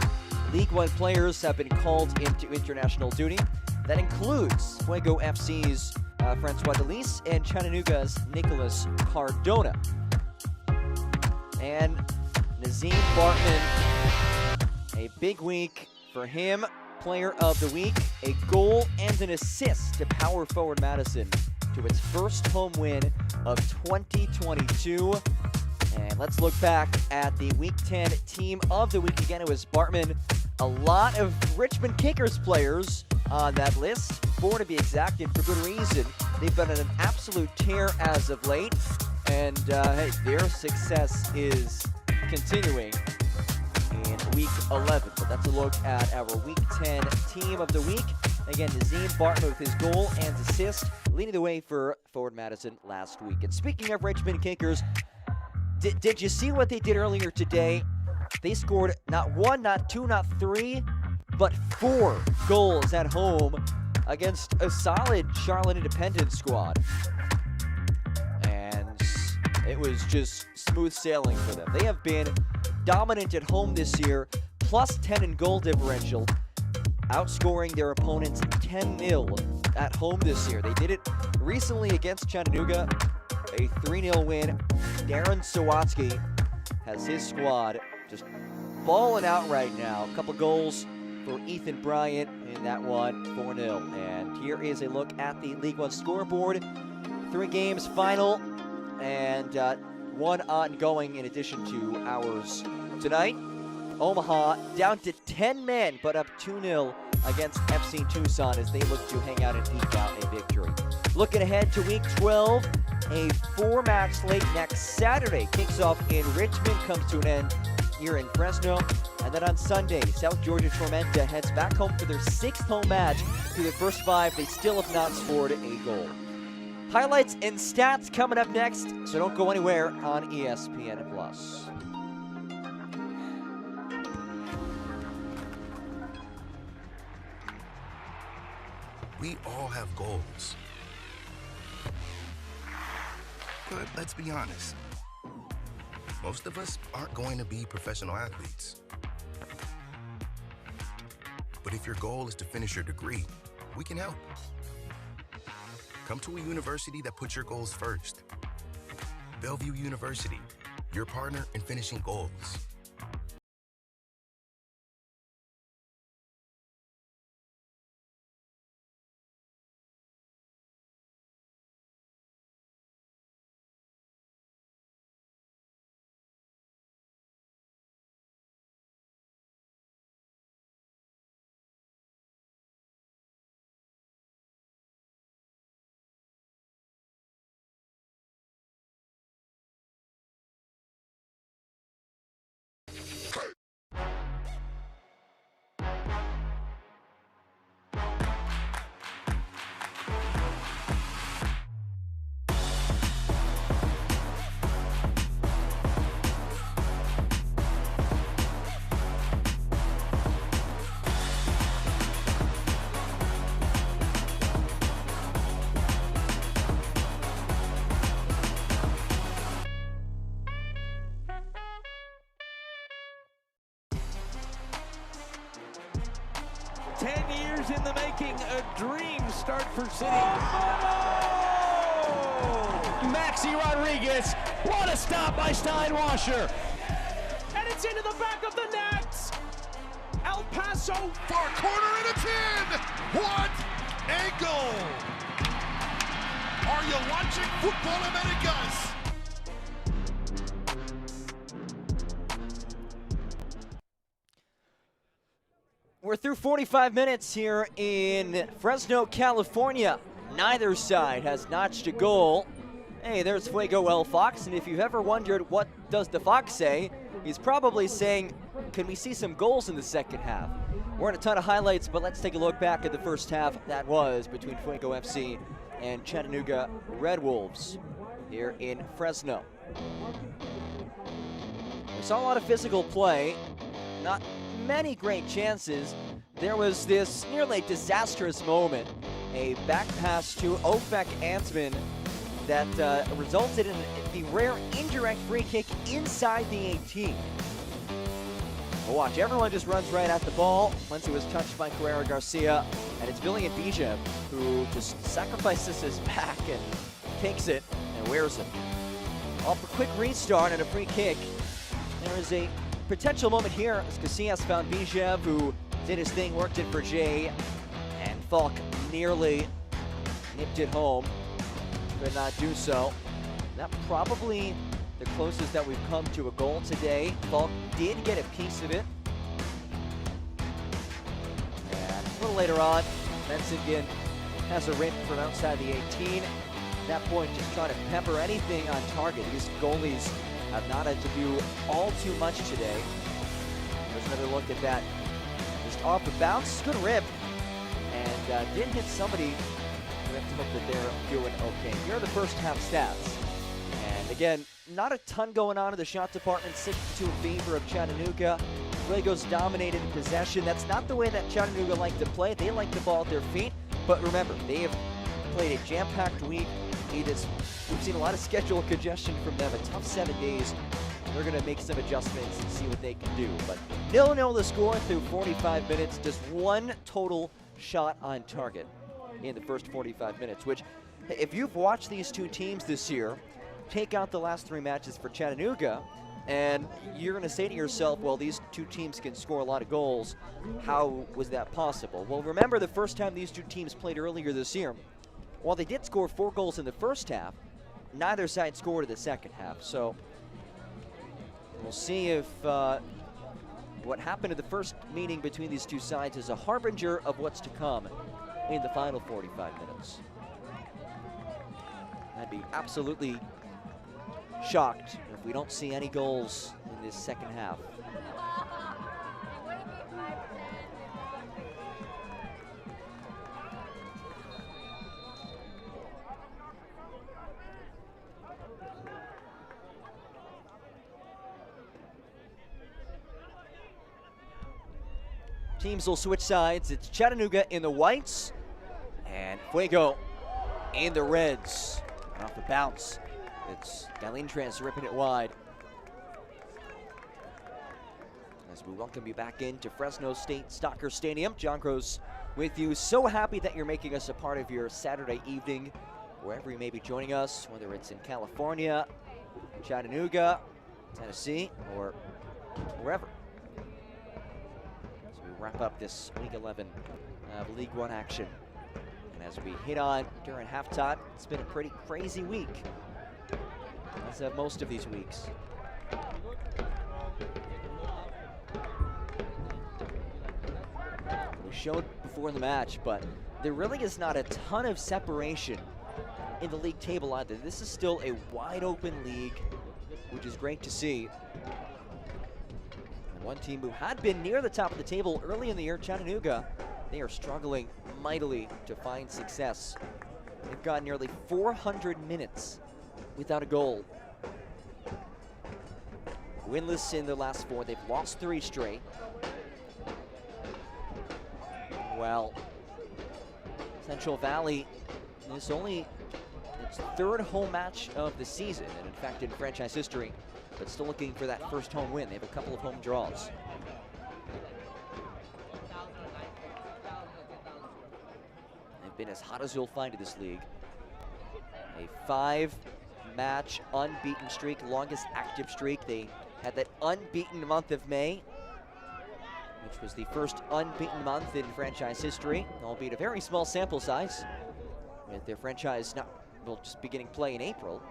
League One players have been called into international duty. That includes Fuego FC's Francois Delis and Chattanooga's Nicholas Cardona. And Nazim Bartman, a big week for him. Player of the week, a goal and an assist to power forward Madison to its first home win of 2022. And let's look back at the Week 10 Team of the Week. Again, it was Bartman. A lot of Richmond Kickers players on that list, 4 to be exact, and for good reason. They've been on an absolute tear as of late, and hey, their success is continuing in Week 11. But that's a look at our Week 10 Team of the Week. Again, Nazim Bartman with his goal and assist, leading the way for Forward Madison last week. And speaking of Richmond Kickers, did you see what they did earlier today? They scored not 1, not 2, not 3, but 4 goals at home against a solid Charlotte Independent squad. And it was just smooth sailing for them. They have been dominant at home this year, plus 10 in goal differential, outscoring their opponents 10-0 at home this year. They did it recently against Chattanooga, a 3-0 win. Darren Sawatsky has his squad just balling out right now. A couple goals for Ethan Bryant in that one, 4-0. And here is a look at the League One scoreboard. 3 games final, and 1 ongoing in addition to ours tonight. Omaha down to 10 men, but up 2-0 against FC Tucson as they look to hang out and eke out a victory. Looking ahead to Week 12, a 4-match slate next Saturday kicks off in Richmond, comes to an end here in Fresno. And then on Sunday, South Georgia Tormenta heads back home for their 6th home match. Through their first 5, they still have not scored a goal. Highlights and stats coming up next, so don't go anywhere on ESPN+. We all have goals. But let's be honest. Most of us aren't going to be professional athletes. But if your goal is to finish your degree, we can help. Come to a university that puts your goals first. Bellevue University, your partner in finishing goals. In the making, a dream start for City. Maxi Rodriguez, what a stop by Steinwasser. And it's into the back of the net. El Paso. Far corner and it's in! What a goal! Are you watching Football Americas? We're through 45 minutes here in Fresno, California. Neither side has notched a goal. Hey, there's Fuego El Fox, and if you've ever wondered what does the Fox say, he's probably saying, can we see some goals in the second half? We're in a ton of highlights, but let's take a look back at the first half that was between Fuego FC and Chattanooga Red Wolves here in Fresno. We saw a lot of physical play, not many great chances. There was this nearly disastrous moment, a back pass to Ofek Antman that resulted in the rare indirect free kick inside the 18. But watch, everyone just runs right at the ball once it was touched by Carrera Garcia, and it's Villian Bijev who just sacrifices his back and takes it and wears it. Off a quick restart and a free kick. There is a potential moment here as Casillas found Bijev, who did his thing, worked it for Jay, and Falk nearly nipped it home. Could not do so. That probably the closest that we've come to a goal today. Falk did get a piece of it. And a little later on, Mensingen has a rip from outside the 18. At that point, just trying to pepper anything on target. These goalies have not had to do all too much today. There's another look at that. Just off the bounce, good rip. And did hit somebody. We have to hope that they're doing okay. Here are the first half stats. And again, not a ton going on in the shot department. 6-2 in favor of Chattanooga. Fuego's dominated in possession. That's not the way that Chattanooga like to play. They like the ball at their feet. But remember, they have played a jam-packed week. We've seen a lot of schedule congestion from them. A tough 7 days. They're going to make some adjustments and see what they can do. But 0-0 the score through 45 minutes. Just one total shot on target in the first 45 minutes, which, if you've watched these two teams this year, take out the last 3 matches for Chattanooga, and you're going to say to yourself, well, these two teams can score a lot of goals. How was that possible? Well, remember the first time these two teams played earlier this year, while they did score 4 goals in the first half, neither side scored in the second half. So we'll see if what happened at the first meeting between these two sides is a harbinger of what's to come in the final 45 minutes. I'd be absolutely shocked if we don't see any goals in this second half. Teams will switch sides. It's Chattanooga in the whites and Fuego in the reds. And off the bounce, it's Galintras ripping it wide. As we welcome you back into Fresno State Soccer Stadium, John Gross with you. So happy that you're making us a part of your Saturday evening, wherever you may be joining us, whether it's in California, Chattanooga, Tennessee, or wherever. Wrap up this Week 11 of League One action. And as we hit on during halftime, it's been a pretty crazy week, as have most of these weeks. We showed before the match, but there really is not a ton of separation in the league table either. This is still a wide open league, which is great to see. One team who had been near the top of the table early in the year, Chattanooga, they are struggling mightily to find success. They've got nearly 400 minutes without a goal. Winless in the last 4. They've lost 3 straight. Well, Central Valley is only its 3rd home match of the season, and in fact in franchise history, but still looking for that first home win. They have a couple of home draws. They've been as hot as you'll find in this league. A 5-match unbeaten streak, longest active streak. They had that unbeaten month of May, which was the first unbeaten month in franchise history, albeit a very small sample size, with their franchise just beginning play in April.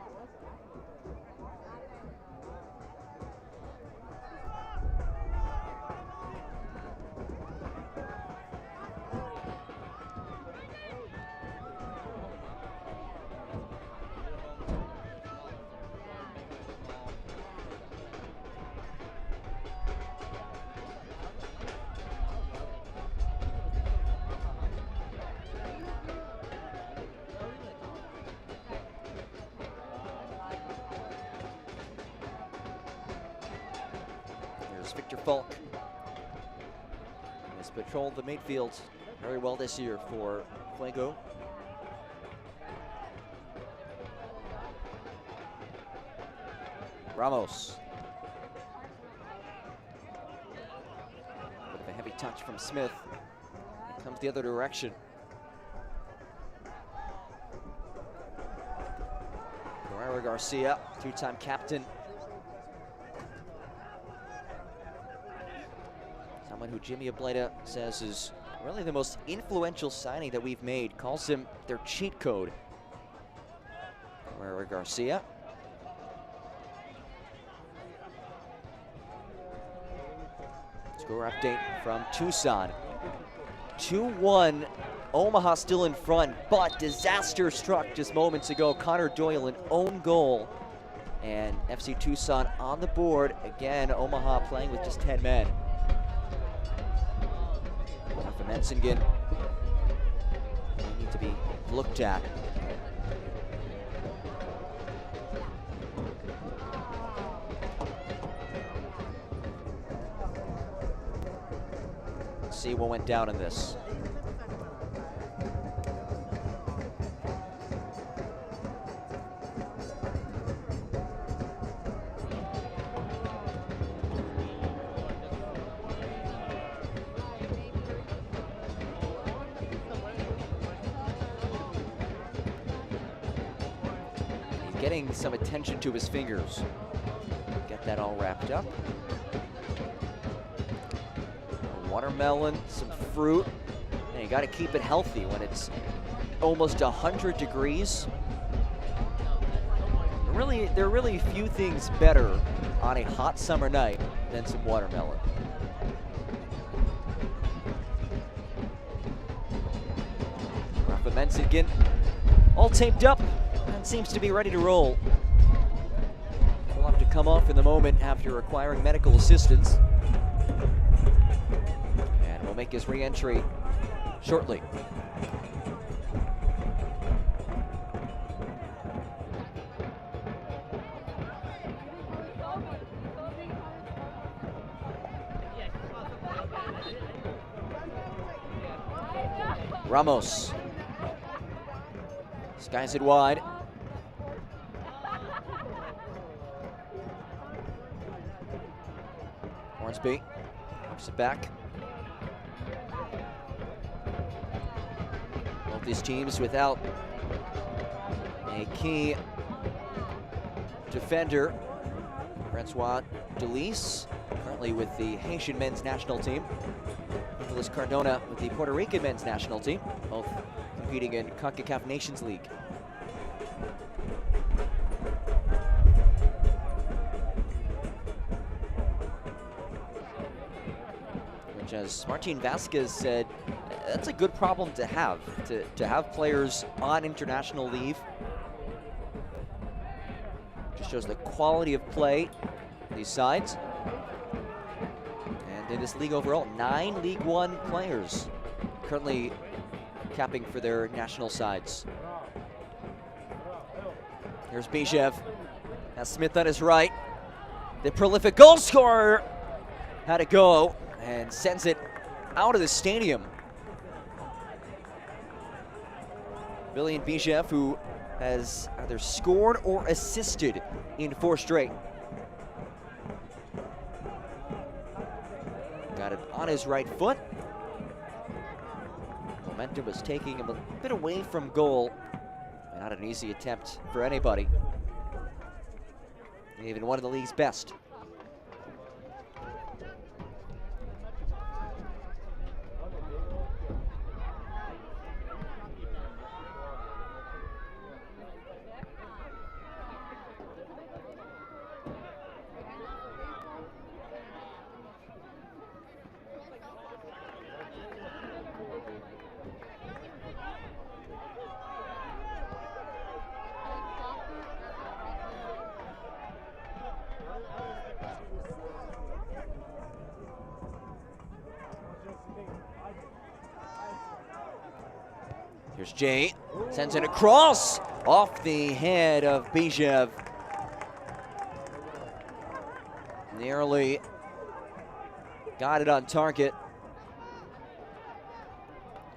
Here's Victor Falk. Has patrolled the midfield very well this year for Fuego. Ramos. Bit of a heavy touch from Smith. It comes the other direction. Carrera Garcia, two-time captain. Someone who Jimmy Ableta says is really the most influential signing that we've made. Calls him their cheat code. Carrera Garcia. Score update from Tucson. 2-1, Omaha still in front, but disaster struck just moments ago. Connor Doyle, an own goal, and FC Tucson on the board. Again, Omaha playing with just 10 men. Rafa Mensingen need to be looked at. See what went down in this. He's getting some attention to his fingers. Get that all wrapped up. Watermelon, some fruit, and you got to keep it healthy when it's almost 100 degrees. There are really few things better on a hot summer night than some watermelon. Rafa Mensingen all taped up and seems to be ready to roll. He'll have to come off in the moment after requiring medical assistance. Make his re-entry shortly. Ramos skies it wide. Hornsby works it back. These teams without a key defender. Francois Delis, currently with the Haitian men's national team. Nicolas Cardona with the Puerto Rican men's national team, both competing in CONCACAF Nations League. Which, as Martin Vasquez said, that's a good problem to have players on international leave. Just shows the quality of play these sides. And in this league overall, 9 League One players currently capping for their national sides. Here's Bijev, has Smith on his right. The prolific goal scorer had to go and sends it out of the stadium. Villian Bijev, who has either scored or assisted in 4 straight. Got it on his right foot. Momentum was taking him a bit away from goal. Not an easy attempt for anybody. Even one of the league's best. Here's Jay, sends it across, off the head of Bijev. Nearly got it on target.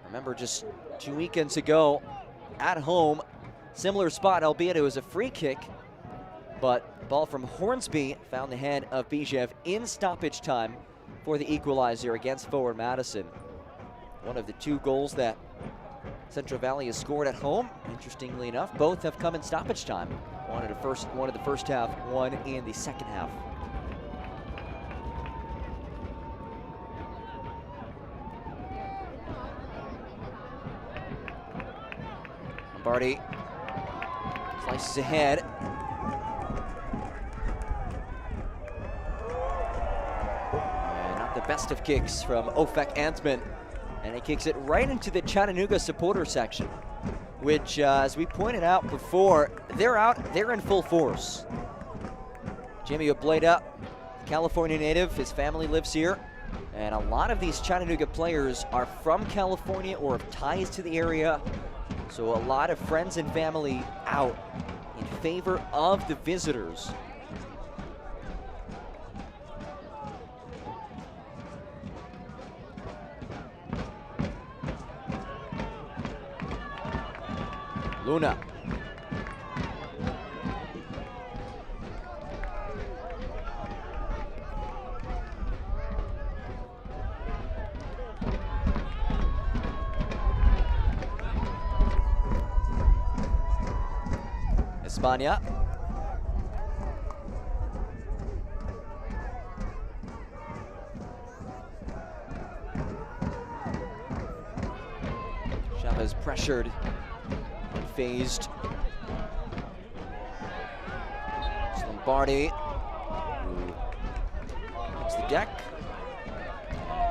Remember just 2 weekends ago at home, similar spot, albeit it was a free kick, but ball from Hornsby found the head of Bijev in stoppage time for the equalizer against Forward Madison. One of the 2 goals that Central Valley has scored at home, interestingly enough, both have come in stoppage time. One in the first half, one in the second half. Lombardi slices ahead. And not the best of kicks from Ofek Antman. And he kicks it right into the Chattanooga supporter section, which, as we pointed out before, they're in full force. Jimmy Obleda, California native, his family lives here, and a lot of these Chattanooga players are from California or have ties to the area, so a lot of friends and family out in favor of the visitors. Luna. España. Chavez pressured. Phased. It's Lombardi, who hits the deck.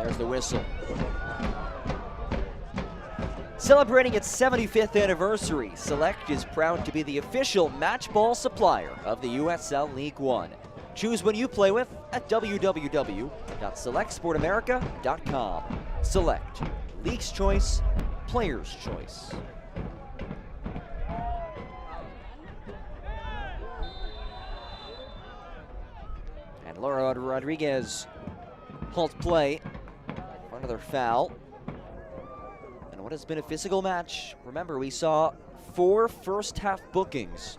There's the whistle. Celebrating its 75th anniversary, Select is proud to be the official match ball supplier of the USL League One. Choose when you play with at www.selectsportamerica.com. Select, League's choice, player's choice. Laura Rodriguez halts play for another foul. And what has been a physical match. Remember, we saw 4 first-half bookings.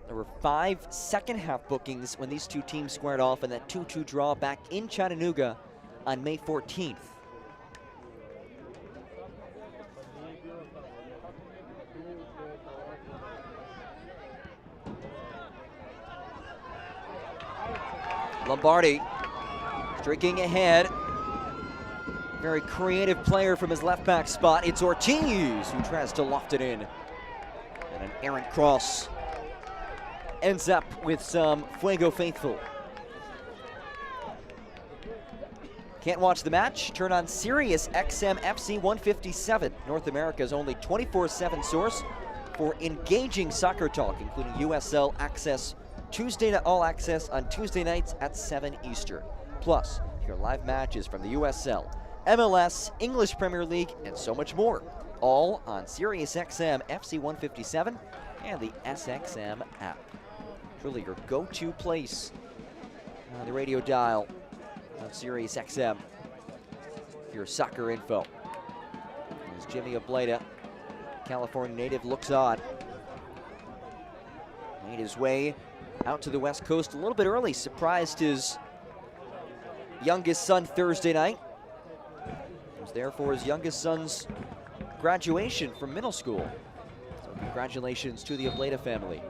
There were 5 second-half bookings when these 2 teams squared off in that 2-2 draw back in Chattanooga on May 14th. Lombardi streaking ahead. Very creative player from his left back spot. It's Ortiz who tries to loft it in. And an errant cross ends up with some Fuego faithful. Can't watch the match? Turn on Sirius XM FC 157, North America's only 24/7 source for engaging soccer talk, including USL access Tuesday to All Access on Tuesday nights at 7 Eastern. Plus, your live matches from the USL, MLS, English Premier League, and so much more. All on SiriusXM FC 157 and the SXM app. Truly your go-to place on the radio dial on SiriusXM for your soccer info. As Jimmy Obleda, California native, looks on. Made his way out to the West Coast a little bit early. Surprised his youngest son Thursday night. He was there for his youngest son's graduation from middle school. So congratulations to the Obleda family.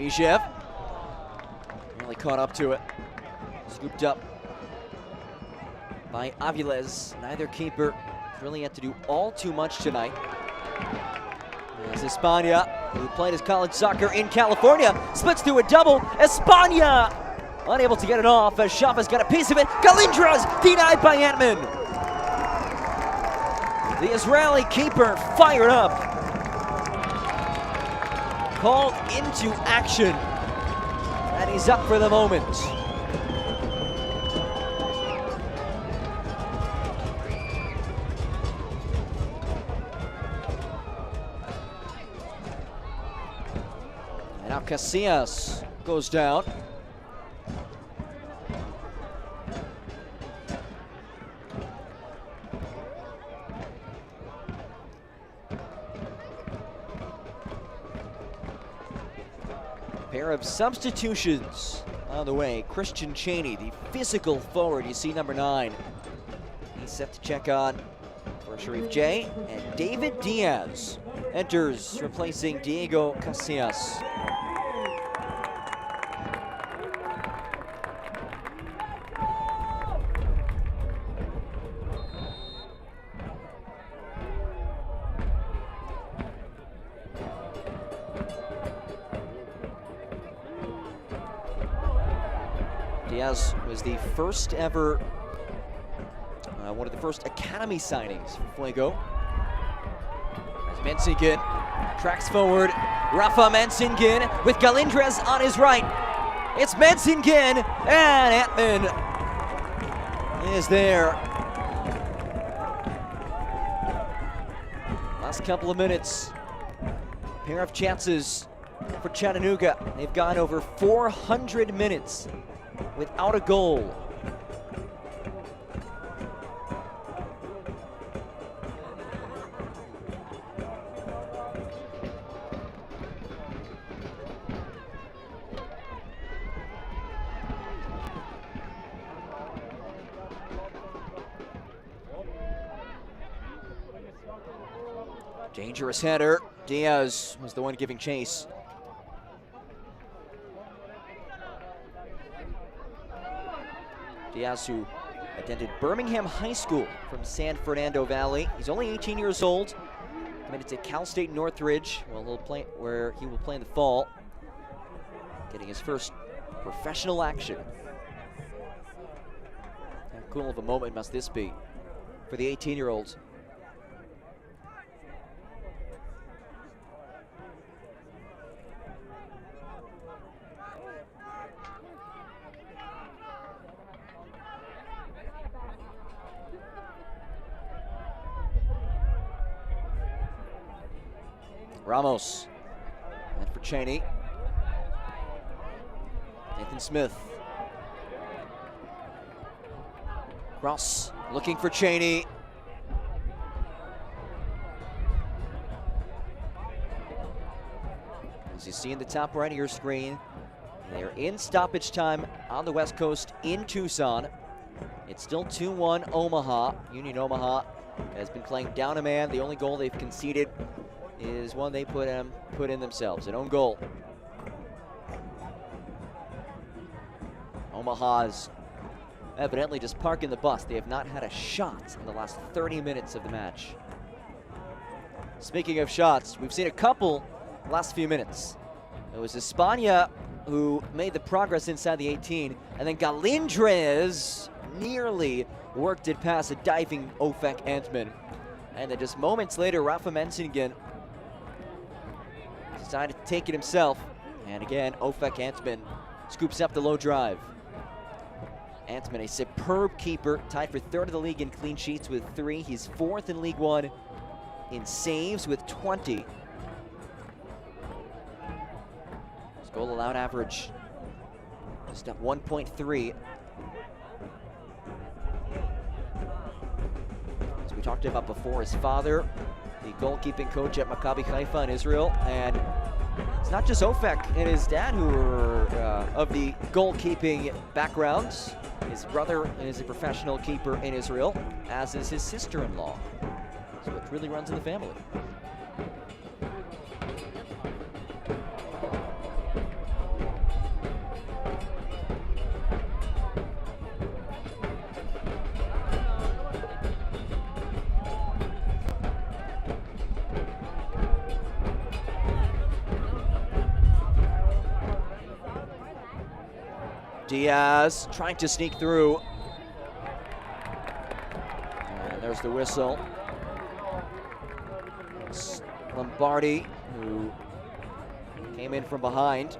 Bijev really caught up to it. Scooped up by Aviles. Neither keeper really had to do all too much tonight. As España, who played his college soccer in California, splits through a double. España unable to get it off as Shafa's got a piece of it. Galindras denied by Antman. The Israeli keeper fired up. Called into action. And he's up for the moment. And now Casillas goes down. Pair of substitutions on the way. Christian Chaney, the physical forward, you see number 9. He's set to check on for Sharif J. And David Diaz enters, replacing Diego Casillas. Diaz was the first ever, one of the first academy signings for Fuego. As Mensingen tracks forward, Rafa Mensingen with Galindres on his right. It's Mensingen, and Antman is there. Last couple of minutes, pair of chances for Chattanooga. They've gone over 400 minutes without a goal. Dangerous header. Diaz was the one giving chase. Diaz, who attended Birmingham High School from San Fernando Valley. He's only 18 years old. Committed to Cal State Northridge, where he will play in the fall. Getting his first professional action. How cool of a moment must this be for the 18-year-old? Ramos, and for Chaney. Nathan Smith. Cross, looking for Chaney. As you see in the top right of your screen, they're in stoppage time on the West Coast in Tucson. It's still 2-1 Omaha. Union Omaha has been playing down a man. The only goal they've conceded is one they put in themselves, an own goal. Omaha's evidently just parking the bus. They have not had a shot in the last 30 minutes of the match. Speaking of shots, we've seen a couple last few minutes. It was España who made the progress inside the 18, and then Galindres nearly worked it past a diving Ofek Antman. And then just moments later, Rafa Mensingen decided to take it himself. And again, Ofek Antman scoops up the low drive. Antman, a superb keeper, tied for 3rd of the league in clean sheets with 3. He's 4th in League One in saves with 20. His goal allowed average just at 1.3. As we talked about before, his father, the goalkeeping coach at Maccabi Haifa in Israel, and it's not just Ofek and his dad who are of the goalkeeping backgrounds. His brother is a professional keeper in Israel, as is his sister-in-law. So it really runs in the family. Diaz trying to sneak through. And there's the whistle. It's Lombardi, who came in from behind.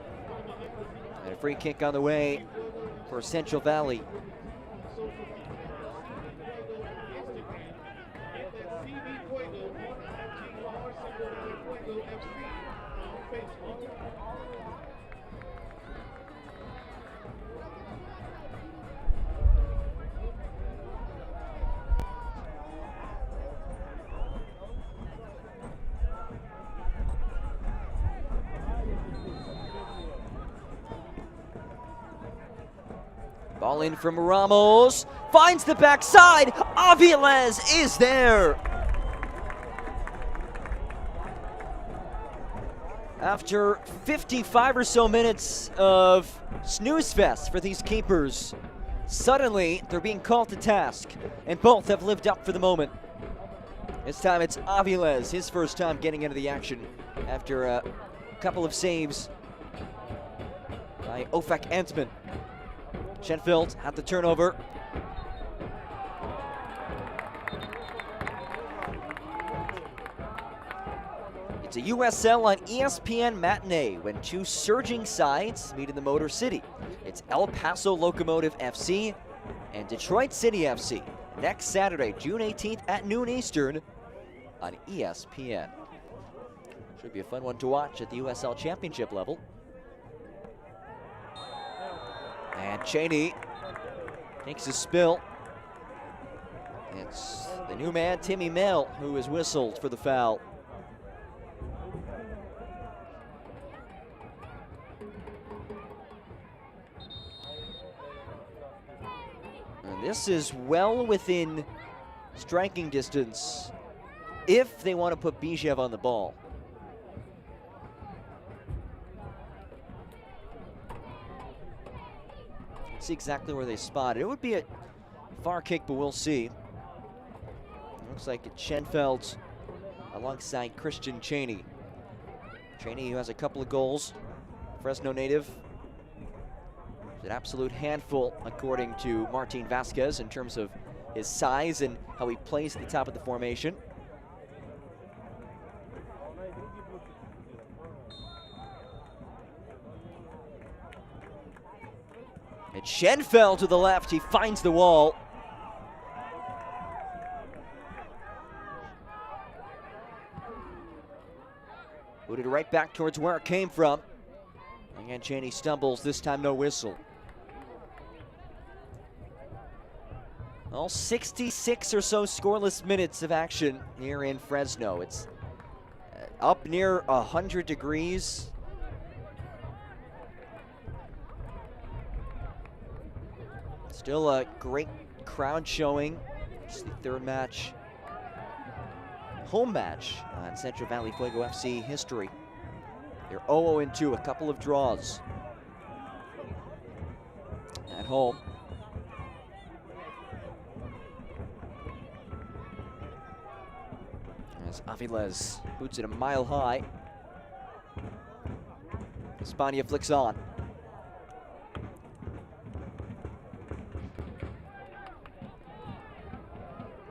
And a free kick on the way for Central Valley. Ball in from Ramos, finds the backside. Aviles is there. After 55 or so minutes of snooze fest for these keepers, suddenly they're being called to task, and both have lived up for the moment. This time it's Aviles, his first time getting into the action after a couple of saves by Ofak Antman. Shenfield had the turnover. It's a USL on ESPN matinee when two surging sides meet in the Motor City. It's El Paso Locomotive FC and Detroit City FC next Saturday, June 18th at noon Eastern on ESPN. Should be a fun one to watch at the USL Championship level. And Cheney takes a spill. It's the new man, Timmy Mell, who is whistled for the foul. And this is well within striking distance if they want to put Bijev on the ball. See exactly where they spot it. It would be a far kick, but we'll see. Looks like it's Schenfeld alongside Christian Cheney. Cheney, who has a couple of goals, Fresno native. He's an absolute handful, according to Martin Vasquez, in terms of his size and how he plays at the top of the formation. And Schenfeld to the left, he finds the wall. Booted right back towards where it came from. Again, Cheney stumbles, this time no whistle. All 66 or so scoreless minutes of action here in Fresno. It's up near 100 degrees. Still a great crowd showing. It's the third match, home match in Central Valley Fuego FC history. They're 0-2, a couple of draws at home. As Aviles boots it a mile high. Espana flicks on.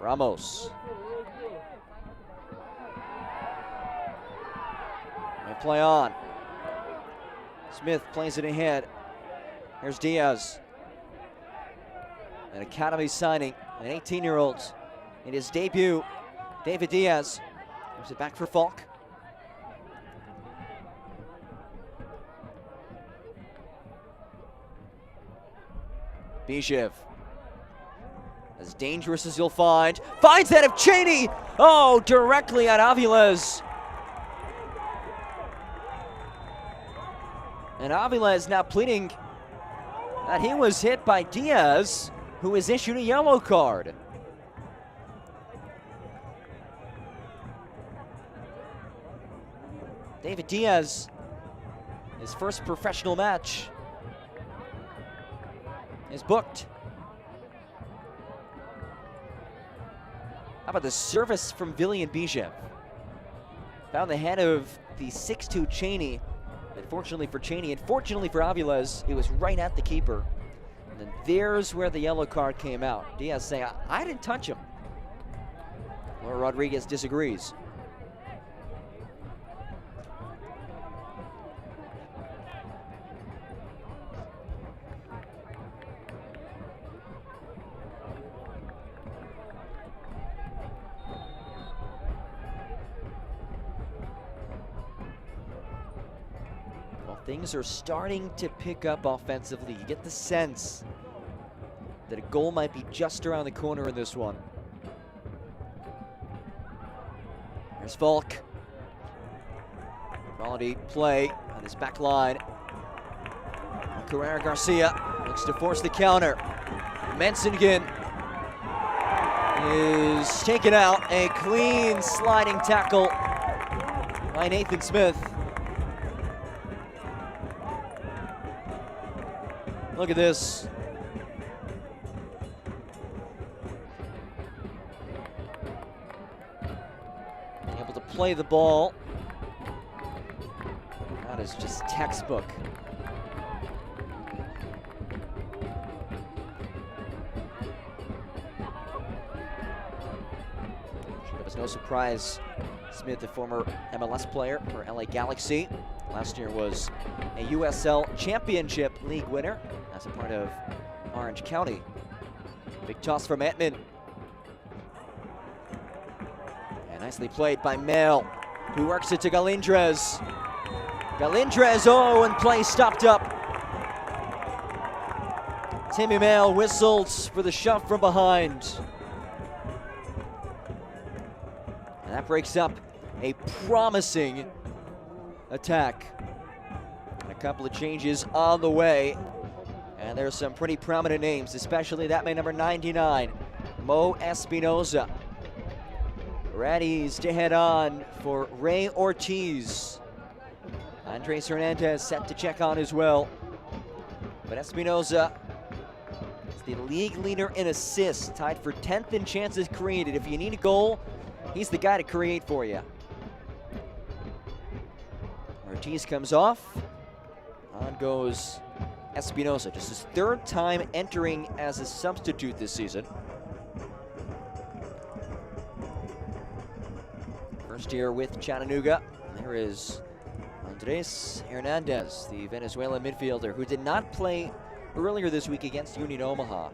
Ramos. They play on. Smith plays it ahead. Here's Diaz. An academy signing, an 18-year-old in his debut. David Diaz gives it back for Falk. Bijev. As dangerous as you'll find. Finds that of Cheney! Oh, directly at Aviles. And Aviles now pleading that he was hit by Diaz, who was issued a yellow card. David Diaz, his first professional match is booked. How about the service from Villian Bijev? Found the head of the 6'2 Cheney. Unfortunately for Cheney, and fortunately for Aviles, it was right at the keeper. And then there's where the yellow card came out. Diaz saying, I didn't touch him. Laura Rodriguez disagrees. Things are starting to pick up offensively. You get the sense that a goal might be just around the corner in this one. There's Volk. Quality play on his back line. Carrera Garcia looks to force the counter. Mensingen is taken out. A clean sliding tackle by Nathan Smith. Look at this. Able to play the ball. That is just textbook. It was no surprise. Smith, a former MLS player for LA Galaxy. Last year was a USL Championship League winner as a part of Orange County. Big toss from Edmund. And nicely played by Mel, who works it to Galindrez. Galindrez, oh, and play stopped up. Timmy Mel whistled for the shove from behind. And that breaks up a promising attack. And a couple of changes on the way. And there's some pretty prominent names, especially that man number 99, Mo Espinoza. Ready to head on for Ray Ortiz. Andres Hernandez set to check on as well. But Espinoza is the league leader in assists, tied for 10th in chances created. If you need a goal, he's the guy to create for you. Ortiz comes off. On goes Espinoza, just his third time entering as a substitute this season. First year with Chattanooga. There is Andres Hernandez, the Venezuelan midfielder who did not play earlier this week against Union Omaha.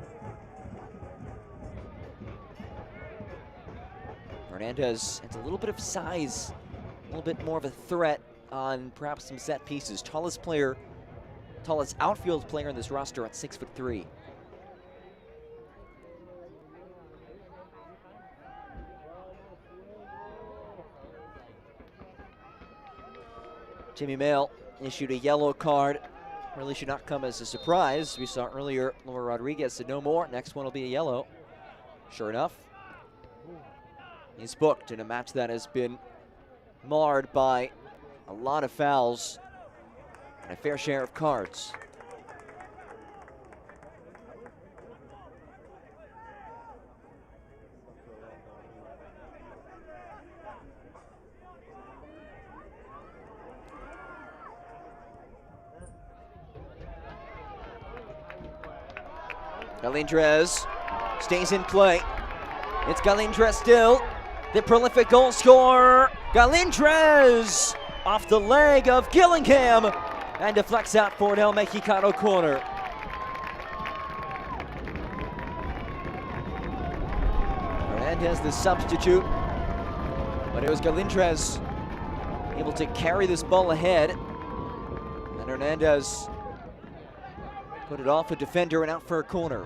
Hernandez has a little bit of size, a little bit more of a threat on perhaps some set pieces. Tallest outfield player in this roster at 6'3". Timmy Male issued a yellow card. Really should not come as a surprise. We saw earlier Laura Rodriguez said no more. Next one will be a yellow. Sure enough, he's booked in a match that has been marred by a lot of fouls and a fair share of cards. Galindrez stays in play. It's Galindrez still, the prolific goal scorer. Galindrez off the leg of Gillingham and deflects out for an El Mexicano corner. Hernandez the substitute, but it was Galindrez able to carry this ball ahead, and Hernandez put it off a defender and out for a corner.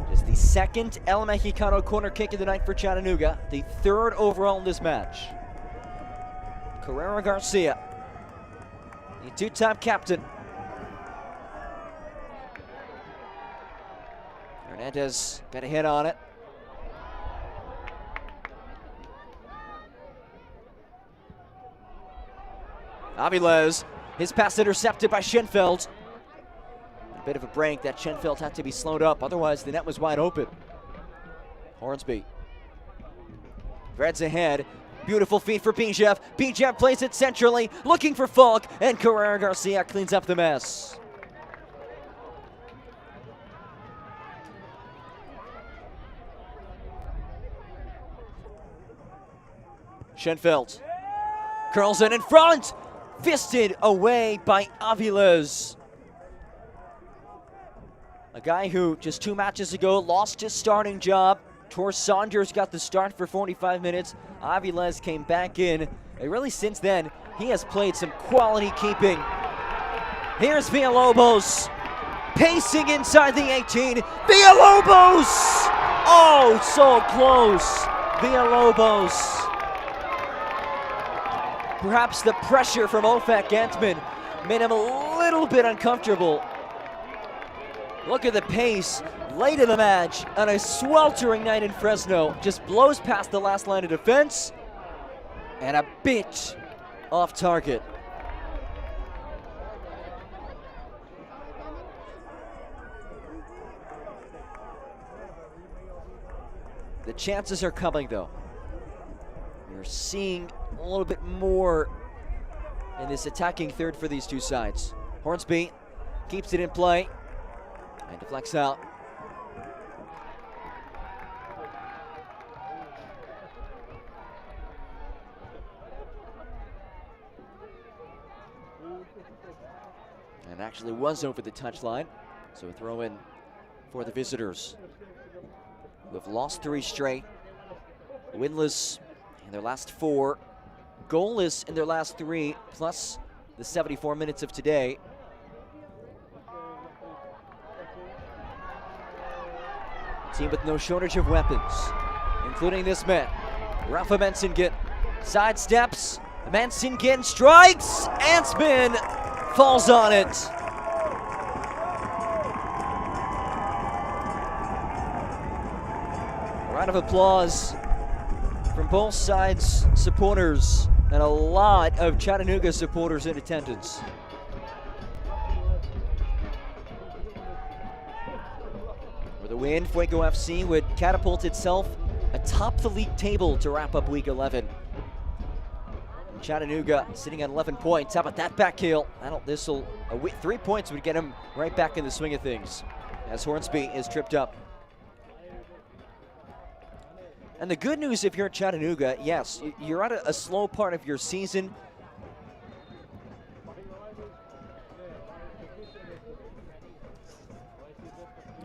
Just the second El Mexicano corner kick of the night for Chattanooga, the third overall in this match. Carrera Garcia, the two-time captain. Hernandez got a hit on it. Aviles, his pass intercepted by Schenfeld. A bit of a break that Schenfeld had to be slowed up, otherwise the net was wide open. Hornsby threads ahead, Beautiful feed for Bijev. Bijev plays it centrally, looking for Falk, and Carrera Garcia cleans up the mess. Schenfeld curls in front, fisted away by Aviles. A guy who just 2 matches ago lost his starting job. Tor Saunders got the start for 45 minutes. Aviles came back in. And really since then, he has played some quality keeping. Here's Villalobos, pacing inside the 18. Villalobos! Oh, so close. Villalobos. Perhaps the pressure from Ofak Antman made him a little bit uncomfortable. Look at the pace late in the match on a sweltering night in Fresno. Just blows past the last line of defense and a bit off target. The chances are coming though. You're seeing a little bit more in this attacking third for these two sides. Hornsby keeps it in play and deflects out. And actually was over the touchline, so a throw in for the visitors, who have lost 3 straight, winless in their last 4, goalless in their last 3, plus the 74 minutes of today. A team with no shortage of weapons, including this man, Rafa Mensingen. Sidesteps, Mensingen strikes, Antman falls on it. A round of applause from both sides' supporters and a lot of Chattanooga supporters in attendance. For the win, Fuego FC would catapult itself atop the league table to wrap up Week 11. And Chattanooga sitting at 11 points. How about that back heel? 3 points would get him right back in the swing of things as Hornsby is tripped up. And the good news if you're at Chattanooga, yes, you're at a slow part of your season.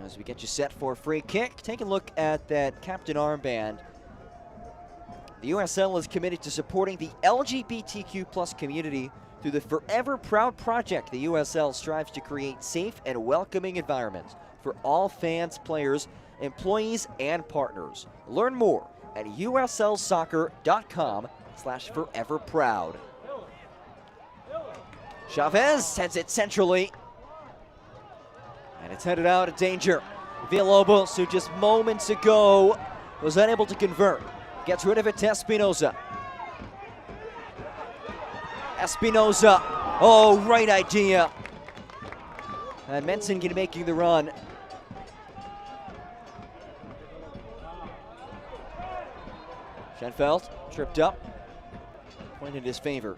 As we get you set for a free kick, take a look at that captain armband. The USL is committed to supporting the LGBTQ+ community through the Forever Proud project. The USL strives to create safe and welcoming environments for all fans, players, employees, and partners. Learn more at uslsoccer.com/foreverproud. Chavez sends it centrally. And it's headed out of danger. Villalobos, who just moments ago was unable to convert, gets rid of it to Espinoza. Espinoza, oh, right idea. And Mensingen making the run. Schenfeld tripped up, point in his favor.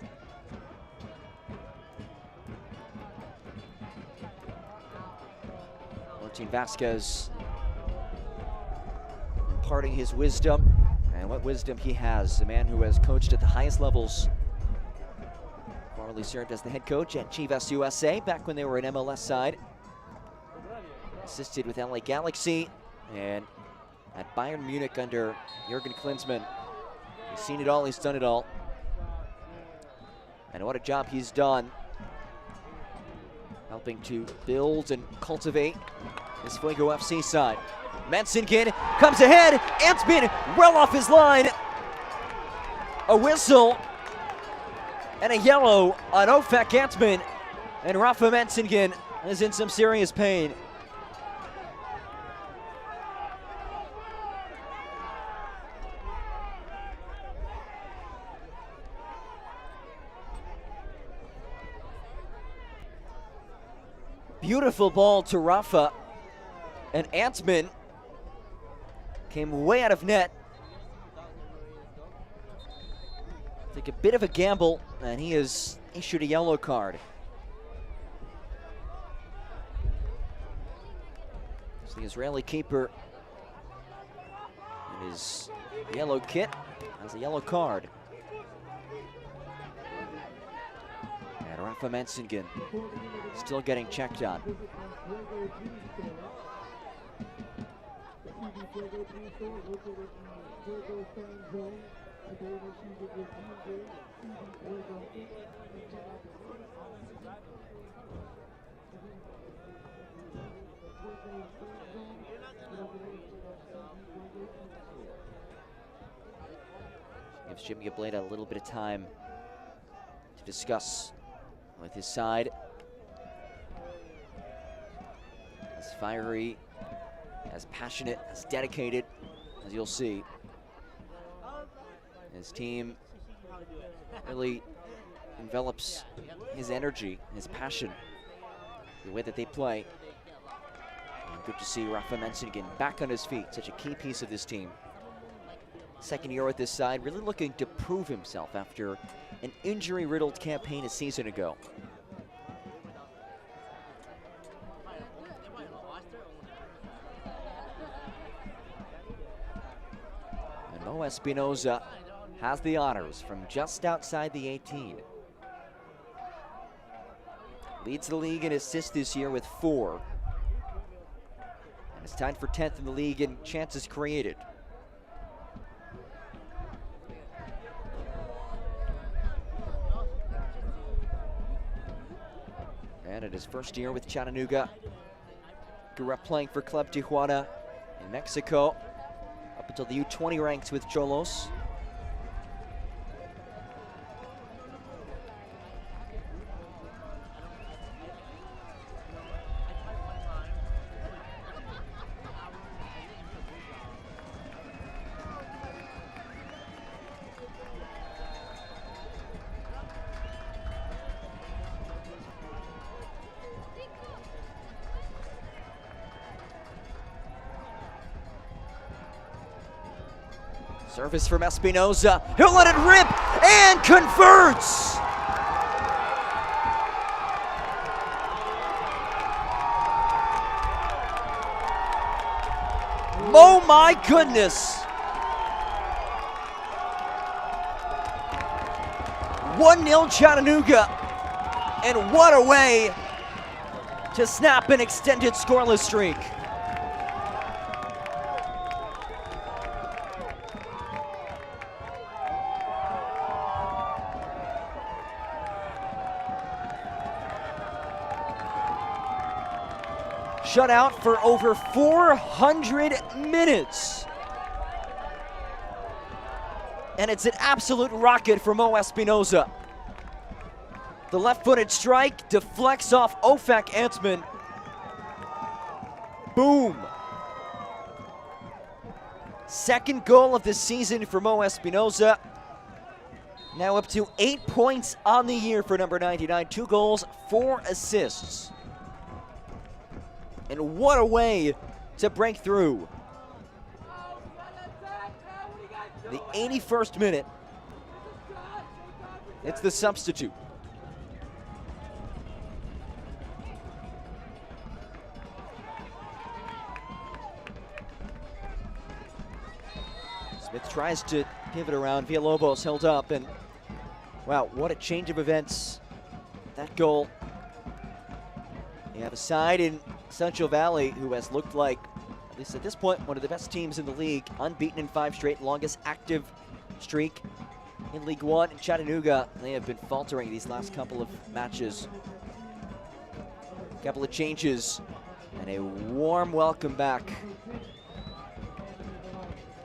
Martin Vasquez imparting his wisdom, and what wisdom he has. A man who has coached at the highest levels. Formerly served as the head coach at Chivas USA back when they were an MLS side. Assisted with LA Galaxy and at Bayern Munich under Jurgen Klinsmann. He's seen it all, he's done it all. And what a job he's done, helping to build and cultivate this Fuego FC side. Mensingen comes ahead, Antman well off his line. A whistle and a yellow on Ofak Antman, and Rafa Mensingen is in some serious pain. Beautiful ball to Rafa, and Antman came way out of net. Took a bit of a gamble, and he is issued a yellow card. So the Israeli keeper in his yellow kit has a yellow card. And Rafa Mensingen still getting checked on. Gives Jimmy Ableda a little bit of time to discuss with his side. As fiery, as passionate, as dedicated as you'll see. His team really envelops his energy, his passion, the way that they play. And good to see Rafa Mensingen back on his feet, such a key piece of this team. Second year with this side, really looking to prove himself after an injury-riddled campaign a season ago. And Mo Espinoza has the honors from just outside the 18. Leads the league in assists this year with 4. And is tied for 10th in the league in chances created. And in his first year with Chattanooga, grew up playing for Club Tijuana in Mexico, up until the U20 ranks with Cholos. Service from Espinoza. He'll let it rip and converts. Oh my goodness. 1-0 Chattanooga. And what a way to snap an extended scoreless streak. Shut out for over 400 minutes. And it's an absolute rocket for Mo Espinoza. The left-footed strike deflects off Ofak Antman. Boom. Second goal of the season for Mo Espinoza. Now up to 8 points on the year for number 99. 2 goals, 4 assists. And what a way to break through. The 81st minute. It's the substitute. Smith tries to pivot around. Villalobos held up, and wow, what a change of events. That goal. You have a side in Central Valley who has looked like, at least at this point, one of the best teams in the league. Unbeaten in 5 straight, longest active streak in League One. In Chattanooga, they have been faltering these last couple of matches. Couple of changes and a warm welcome back.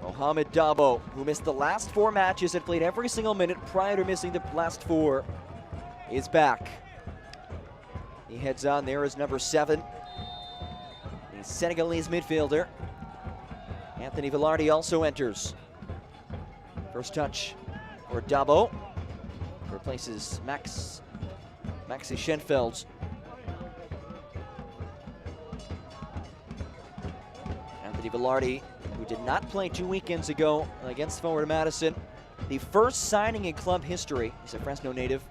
Mohamed Dabo, who missed the last 4 matches and played every single minute prior to missing the last 4, is back. He heads on there as number 7. The Senegalese midfielder. Anthony Velarde also enters. First touch for Dabo. Replaces Maxi Schenfeld. Anthony Velarde, who did not play 2 weekends ago against Forward Madison, The first signing in club history. He's a Fresno native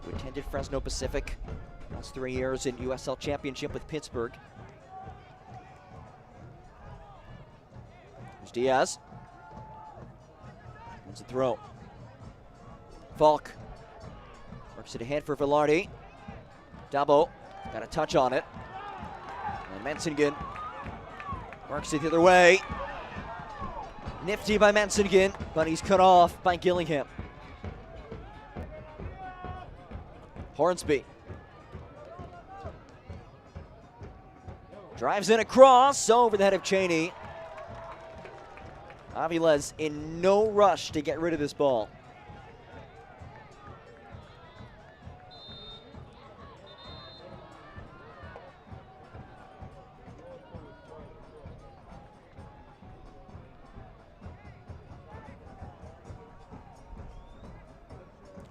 who attended Fresno Pacific. Last 3 years in USL Championship with Pittsburgh. There's Diaz. Wins a throw. Falk works it ahead for Velarde. Dabo got a touch on it. And Mansingen works it the other way. Nifty by Mansingen, but he's cut off by Gillingham. Hornsby drives in across over the head of Cheney. Aviles in no rush to get rid of this ball.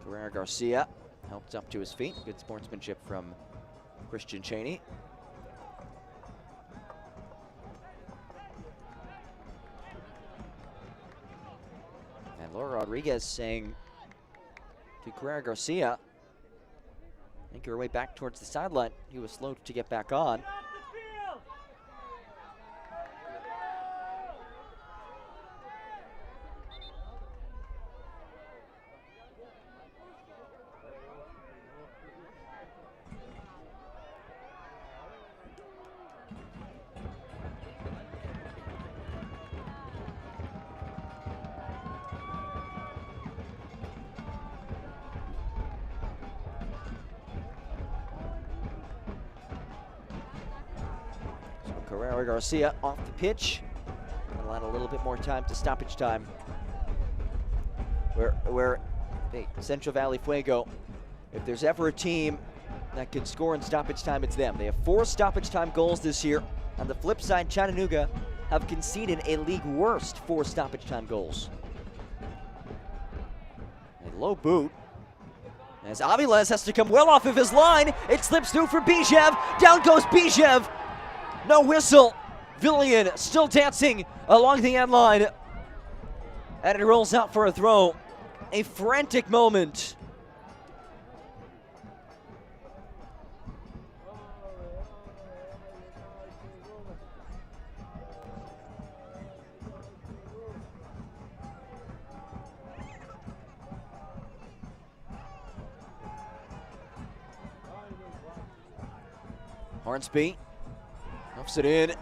Carrera Garcia helped up to his feet. Good sportsmanship from Christian Cheney. And Laura Rodriguez saying to Carrera Garcia, make your way back towards the sideline. He was slow to get back on. Carrera Garcia off the pitch. Allowed a little bit more time to stoppage time. Where hey, Central Valley Fuego, if there's ever a team that can score in stoppage time, it's them. They have 4 stoppage time goals this year. On the flip side, Chattanooga have conceded a league worst 4 stoppage time goals. A low boot. As Aviles has to come well off of his line. It slips through for Bijev. Down goes Bijev. No whistle. Villian still dancing along the end line. And it rolls out for a throw. A frantic moment. Hornsby muffs it in.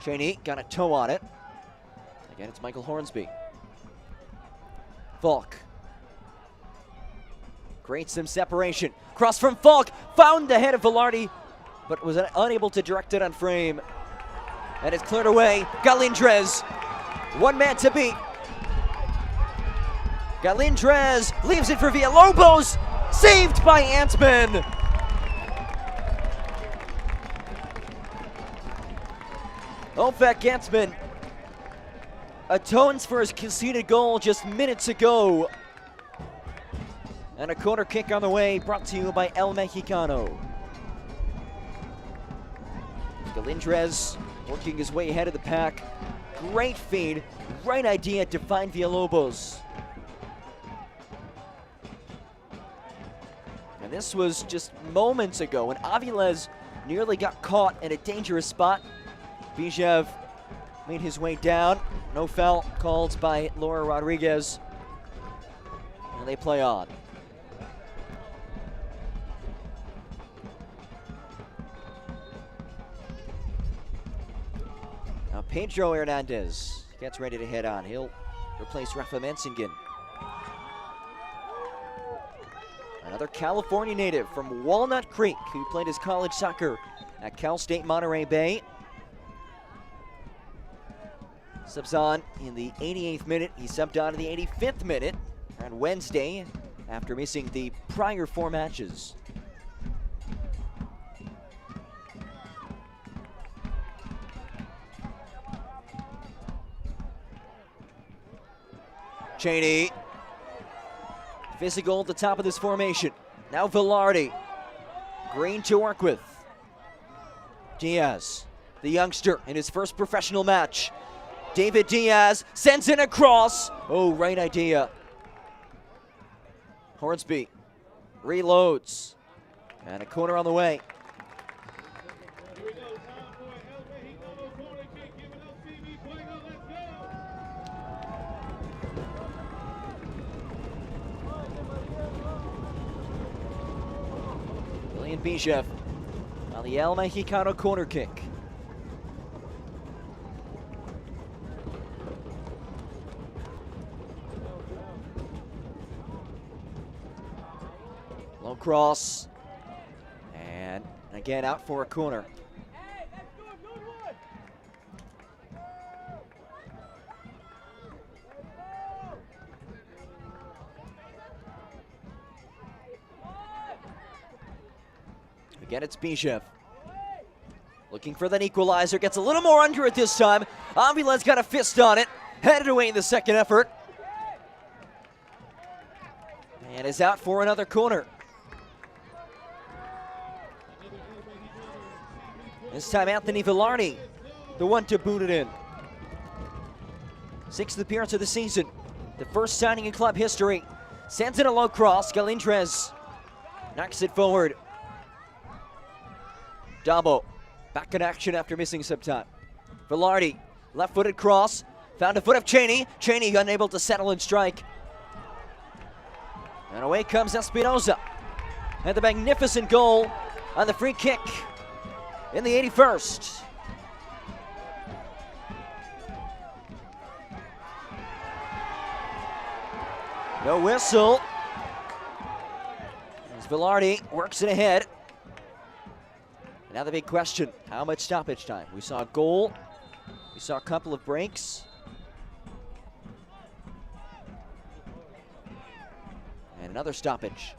Cheney got a toe on it. Again, it's Michael Hornsby. Falk creates some separation. Cross from Falk, found the head of Velarde, but was unable to direct it on frame. And it's cleared away. Galindrez, one man to beat. Galindrez leaves it for Villalobos, saved by Antman. Olfak Antman atones for his conceded goal just minutes ago. And a corner kick on the way, brought to you by El Mexicano. Galindrez working his way ahead of the pack. Great feed, right idea to find Villalobos. And this was just moments ago when Aviles nearly got caught in a dangerous spot. Bijev made his way down. No foul called by Laura Rodriguez. And they play on. Now Pedro Hernandez gets ready to head on. He'll replace Rafa Mansingen. Another California native from Walnut Creek who played his college soccer at Cal State Monterey Bay. Subs on in the 88th minute. He subbed on in the 85th minute on Wednesday after missing the prior 4 matches. Cheney. Physical at the top of this formation. Now Velarde. Green to work with. Diaz, the youngster in his first professional match. David Diaz sends it across. Oh, right idea. Hornsby reloads. And a corner on the way. William Bijev on the El Mexicano corner kick. Low cross. And again out for a corner. Again, it's Bijev. Looking for that equalizer. Gets a little more under it this time. Avila's got a fist on it. Headed away in the second effort. And is out for another corner. This time Anthony Velarde, the one to boot it in. 6th appearance of the season. The first signing in club history. Sends in a low cross. Galindrez knocks it forward. Dabo back in action after missing some time. Velarde, left-footed cross. Found a foot of Cheney. Cheney unable to settle and strike. And away comes Espinoza. And the magnificent goal on the free kick in the 81st. No whistle. As Velarde works it ahead. Now the big question, how much stoppage time? We saw a goal. We saw a couple of breaks. And another stoppage.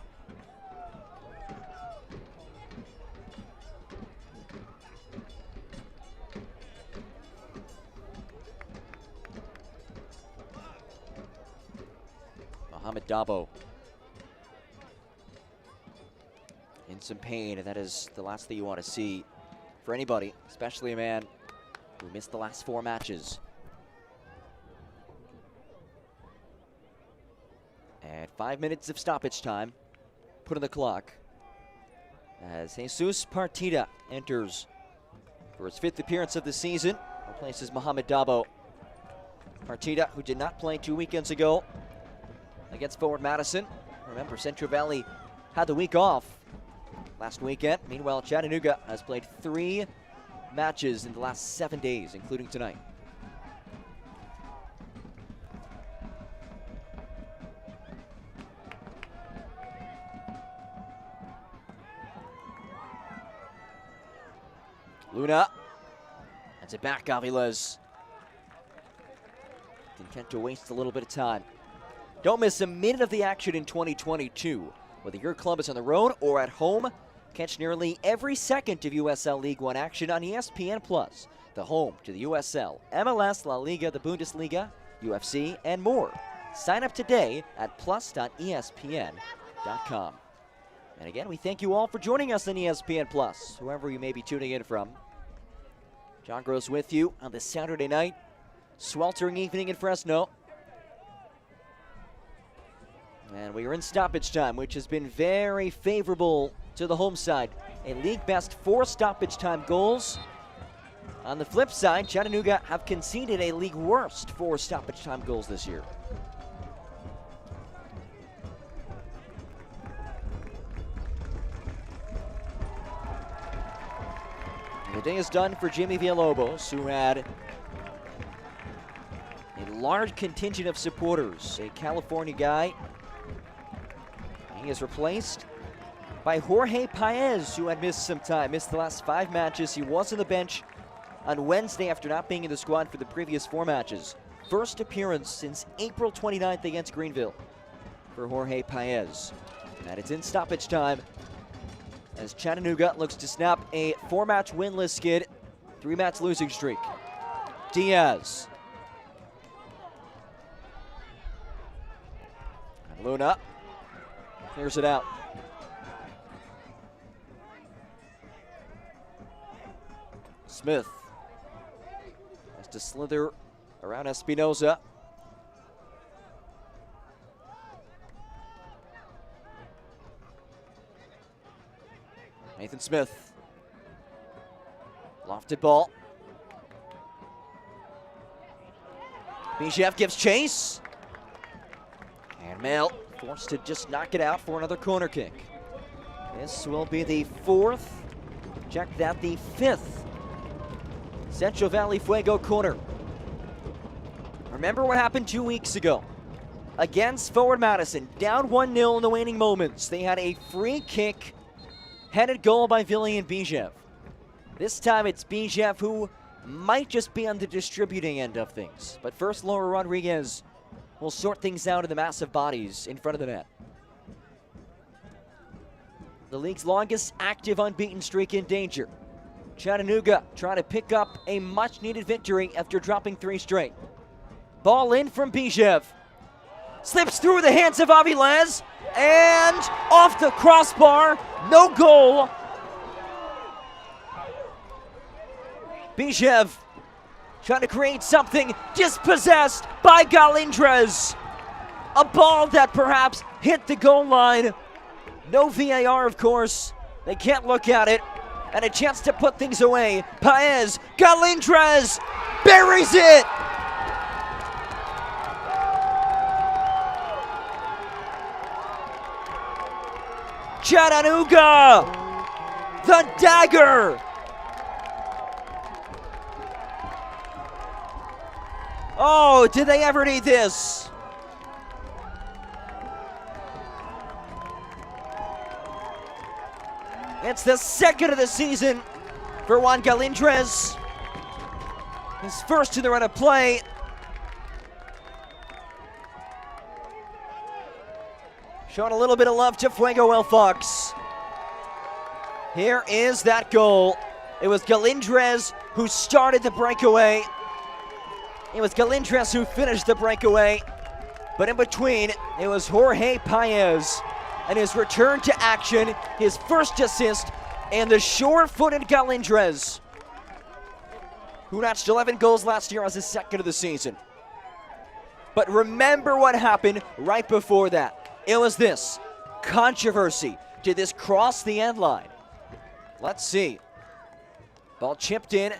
Mohamed Dabo in some pain, and that is the last thing you want to see for anybody, especially a man who missed the last 4 matches. And 5 minutes of stoppage time put on the clock as Jesus Partida enters for his 5th appearance of the season, replaces Mohamed Dabo. Partida, who did not play 2 weekends ago against Forward Madison. Remember, Central Valley had the week off last weekend. Meanwhile, Chattanooga has played 3 matches in the last 7 days, including tonight. Luna. That's it back, Aviles. Content to waste a little bit of time. Don't miss a minute of the action in 2022. Whether your club is on the road or at home, catch nearly every second of USL League One action on ESPN Plus, the home to the USL, MLS, La Liga, the Bundesliga, UFC, and more. Sign up today at plus.espn.com. And again, we thank you all for joining us on ESPN Plus, whoever you may be tuning in from. John Gross with you on this Saturday night, sweltering evening in Fresno. And we are in stoppage time, which has been very favorable to the home side. A league best 4 stoppage time goals. On the flip side, Chattanooga have conceded a league worst 4 stoppage time goals this year. The day is done for Jimmy Villalobos, who had a large contingent of supporters, a California guy. He is replaced by Jorge Paez, who had missed some time, missed the last 5 matches. He was on the bench on Wednesday after not being in the squad for the previous 4 matches. First appearance since April 29th against Greenville for Jorge Paez. And it's in stoppage time as Chattanooga looks to snap a 4-match winless skid, 3-match losing streak. Diaz. And Luna clears it out. Smith has to slither around Espinoza. Nathan Smith. Lofted ball. Bijev gives chase. And Mel forced to just knock it out for another corner kick. This will be the 4th, check that, the 5th Central Valley Fuego corner. Remember what happened 2 weeks ago against Forward Madison, down 1-0 in the waning moments. They had a free kick, headed goal by Villian Bijev. This time it's Bijev who might just be on the distributing end of things. But first, Laura Rodriguez will sort things out in the massive bodies in front of the net. The league's longest active unbeaten streak in danger. Chattanooga trying to pick up a much-needed victory after dropping 3 straight. Ball in from Bijev. Slips through the hands of Avilés and off the crossbar. No goal. Bijev trying to create something, dispossessed by Galindres. A ball that perhaps hit the goal line. No VAR, of course. They can't look at it. And a chance to put things away. Paez, Galindres buries it. Chattanooga, the dagger. Oh, did they ever need this? It's the 2nd of the season for Juan Galindres. His first to the run of play. Showing a little bit of love to Fuego El Fox. Here is that goal. It was Galindres who started the breakaway. It was Galindres who finished the breakaway. But in between, it was Jorge Paez and his return to action, his first assist, and the sure-footed Galindres, who notched 11 goals last year as his 2nd of the season. But remember what happened right before that. It was this controversy. Did this cross the end line? Let's see. Ball chipped in,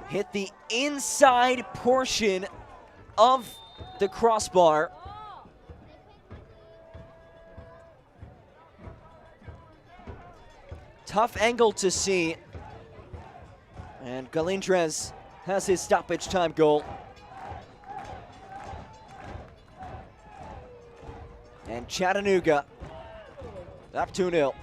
hit the inside portion of the crossbar. Tough angle to see. And Galindres has his stoppage time goal. And Chattanooga up 2-0.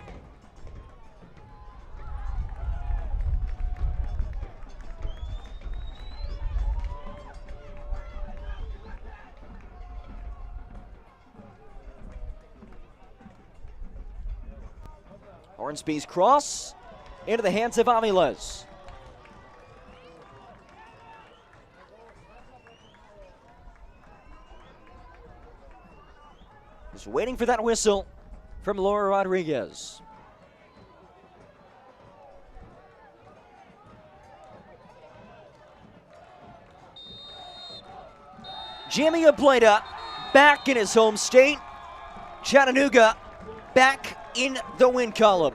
Hornsby's cross into the hands of Avilés. Just waiting for that whistle from Laura Rodriguez. Jimmy Ableda back in his home state. Chattanooga back in the win column.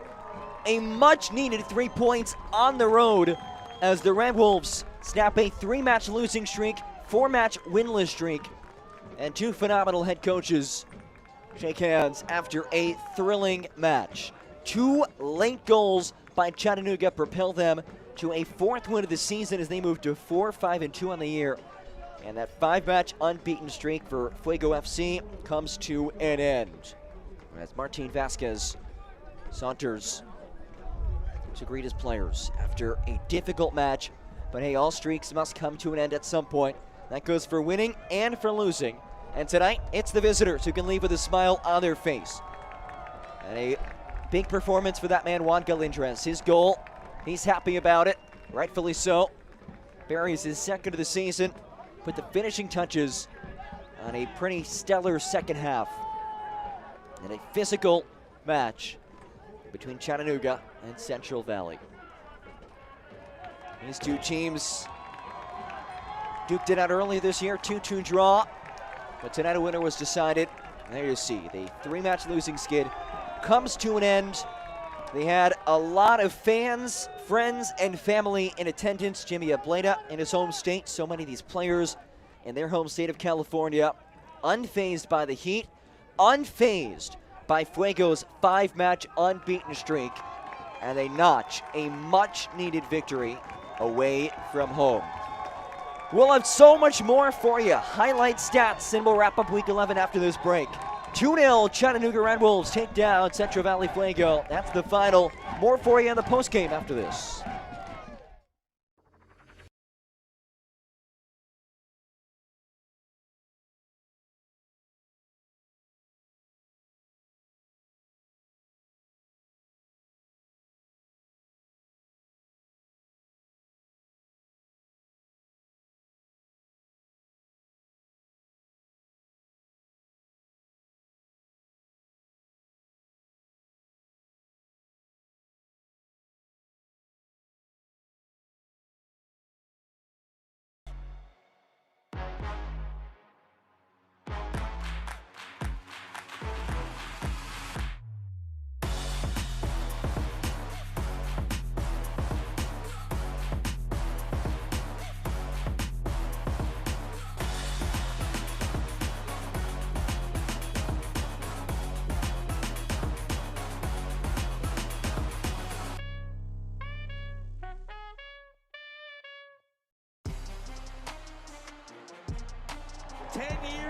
A much-needed 3 points on the road as the Red Wolves snap a 3-match losing streak, 4-match winless streak, and 2 phenomenal head coaches shake hands after a thrilling match. 2 late goals by Chattanooga propel them to a 4th win of the season as they move to 4-5-2 on the year. And that 5-match unbeaten streak for Fuego FC comes to an end, as Martin Vasquez saunters to greet his players after a difficult match. But hey, all streaks must come to an end at some point. That goes for winning and for losing. And tonight, it's the visitors who can leave with a smile on their face. And a big performance for that man, Juan Galindres. His goal, he's happy about it, rightfully so. Buries his 2nd of the season, put the finishing touches on a pretty stellar second half. And a physical match between Chattanooga and Central Valley. These two teams duked it out early this year, 2-2 draw. But tonight a winner was decided. There you see, the 3-match losing skid comes to an end. They had a lot of fans, friends, and family in attendance. Jimmy Ableda in his home state, so many of these players in their home state of California, unfazed by the heat, unfazed by Fuego's 5-match unbeaten streak, and they notch a much-needed victory away from home. We'll have so much more for you. Highlight stats, and we'll wrap up Week 11 after this break. 2-0 Chattanooga Red Wolves take down Central Valley Fuego. That's the final. More for you in the postgame after this.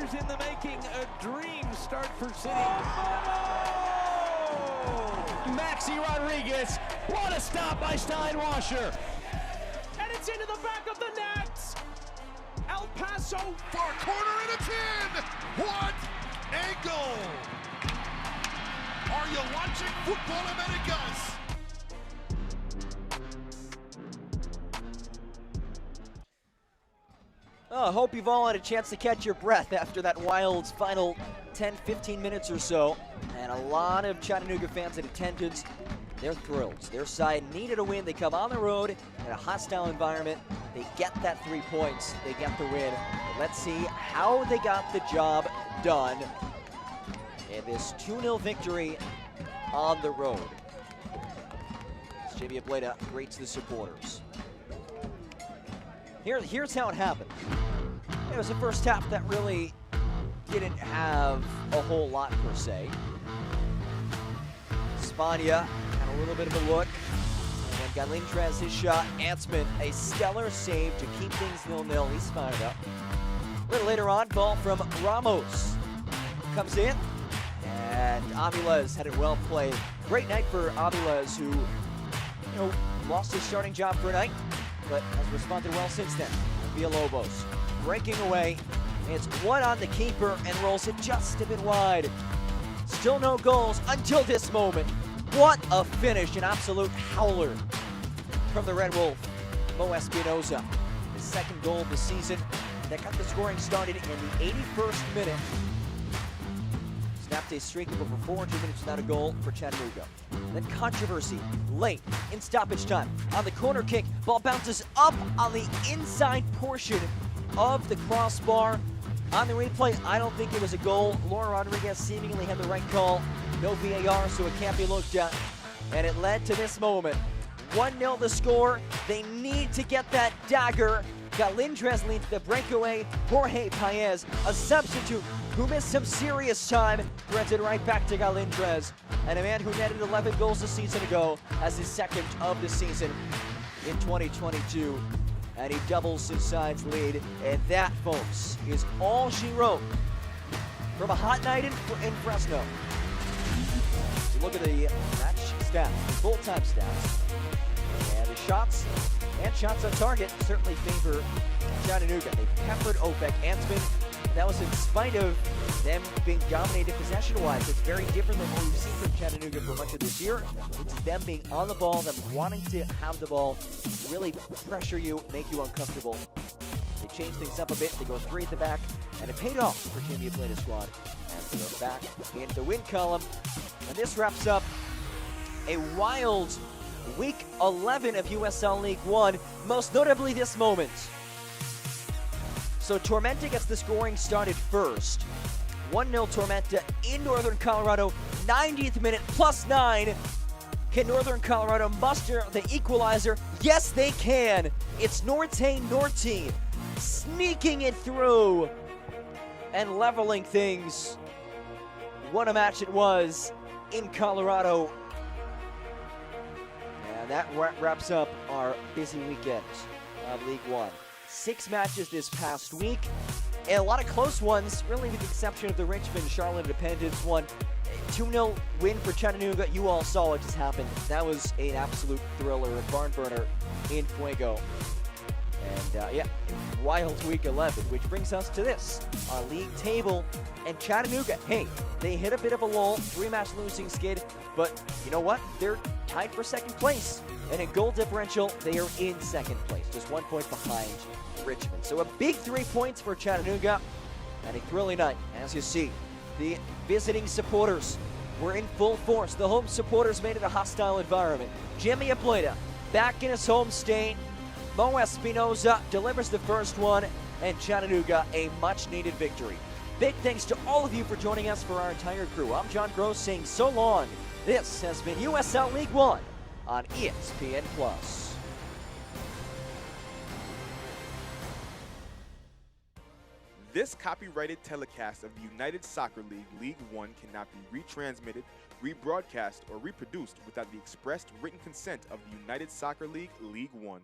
In the making, a dream start for City. Maxi Rodriguez, what a stop by Steinwasser. And it's into the back of the net. El Paso. Far corner and it's in! What a goal! Are you watching Football Americas? I hope you've all had a chance to catch your breath after that Wild's final 10-15 minutes or so. And a lot of Chattanooga fans in attendance. They're thrilled. Their side needed a win. They come on the road in a hostile environment. They get that 3 points. They get the win. But let's see how they got the job done in this 2-0 victory on the road. As Jimmy Ableda greets the supporters. Here's how it happened. It was the first half that really didn't have a whole lot per se. Spania had a little bit of a look. And then Galindrez, his shot. Antsman, a stellar save to keep things 0-0. He's fired up. A little later on, ball from Ramos. Comes in. And Aviles had it well played. Great night for Aviles, who, lost his starting job for a night, but has responded well since then. Villalobos breaking away. It's one on the keeper and rolls it just a bit wide. Still no goals until this moment. What a finish, an absolute howler from the Red Wolf, Mo Espinoza. His second goal of the season that got the scoring started in the 81st minute. Snapped a streak of over 400 minutes without a goal for Chattanooga. Then controversy late in stoppage time. On the corner kick, ball bounces up on the inside portion of the crossbar. On the replay, I don't think it was a goal. Laura Rodriguez seemingly had the right call. No VAR, so it can't be looked at. And it led to this moment. 1-0 the score. They need to get that dagger. Galindrez leads the breakaway. Jorge Paez, a substitute who missed some serious time, threads it right back to Galindrez. And a man who netted 11 goals a season ago as his second of the season in 2022. And he doubles his side's lead. And that, folks, is all she wrote from a hot night in Fresno. So look at the match stats, full-time stats. And the shots and shots on target certainly favor Chattanooga. They peppered Opek Antsman. That was in spite of them being dominated possession-wise. It's very different than what we've seen from Chattanooga for much of this year. It's them being on the ball, them wanting to have the ball, really pressure you, make you uncomfortable. They changed things up a bit. They go 3 at the back, and it paid off for Jimmy Ableda's squad. And they go back in the win column. And this wraps up a wild Week 11 of USL League One, most notably this moment. So Tormenta gets the scoring started first. 1-0 Tormenta in Northern Colorado, 90th minute, +9. Can Northern Colorado muster the equalizer? Yes, they can. It's Norte sneaking it through and leveling things. What a match it was in Colorado. And that wraps up our busy weekend of League One. 6 matches this past week, and a lot of close ones, really with the exception of the Richmond-Charlotte Independence one. 2-0 win for Chattanooga. You all saw what just happened. That was an absolute thriller, a barn burner in Fuego. And yeah, wild week 11, which brings us to this, our league table. And Chattanooga, hey, they hit a bit of a lull, 3-match losing skid, but you know what? They're tied for second place. And in goal differential, they are in second place, just 1 point behind Richmond. So a big 3 points for Chattanooga, and a thrilling night. As you see, the visiting supporters were in full force. The home supporters made it a hostile environment. Jimmy Ableda back in his home state. Mo Espinoza delivers the first one, and Chattanooga a much-needed victory. Big thanks to all of you for joining us. For our entire crew, I'm John Gross saying so long. This has been USL League One on ESPN+. This copyrighted telecast of the United Soccer League League One cannot be retransmitted, rebroadcast, or reproduced without the expressed written consent of the United Soccer League League One.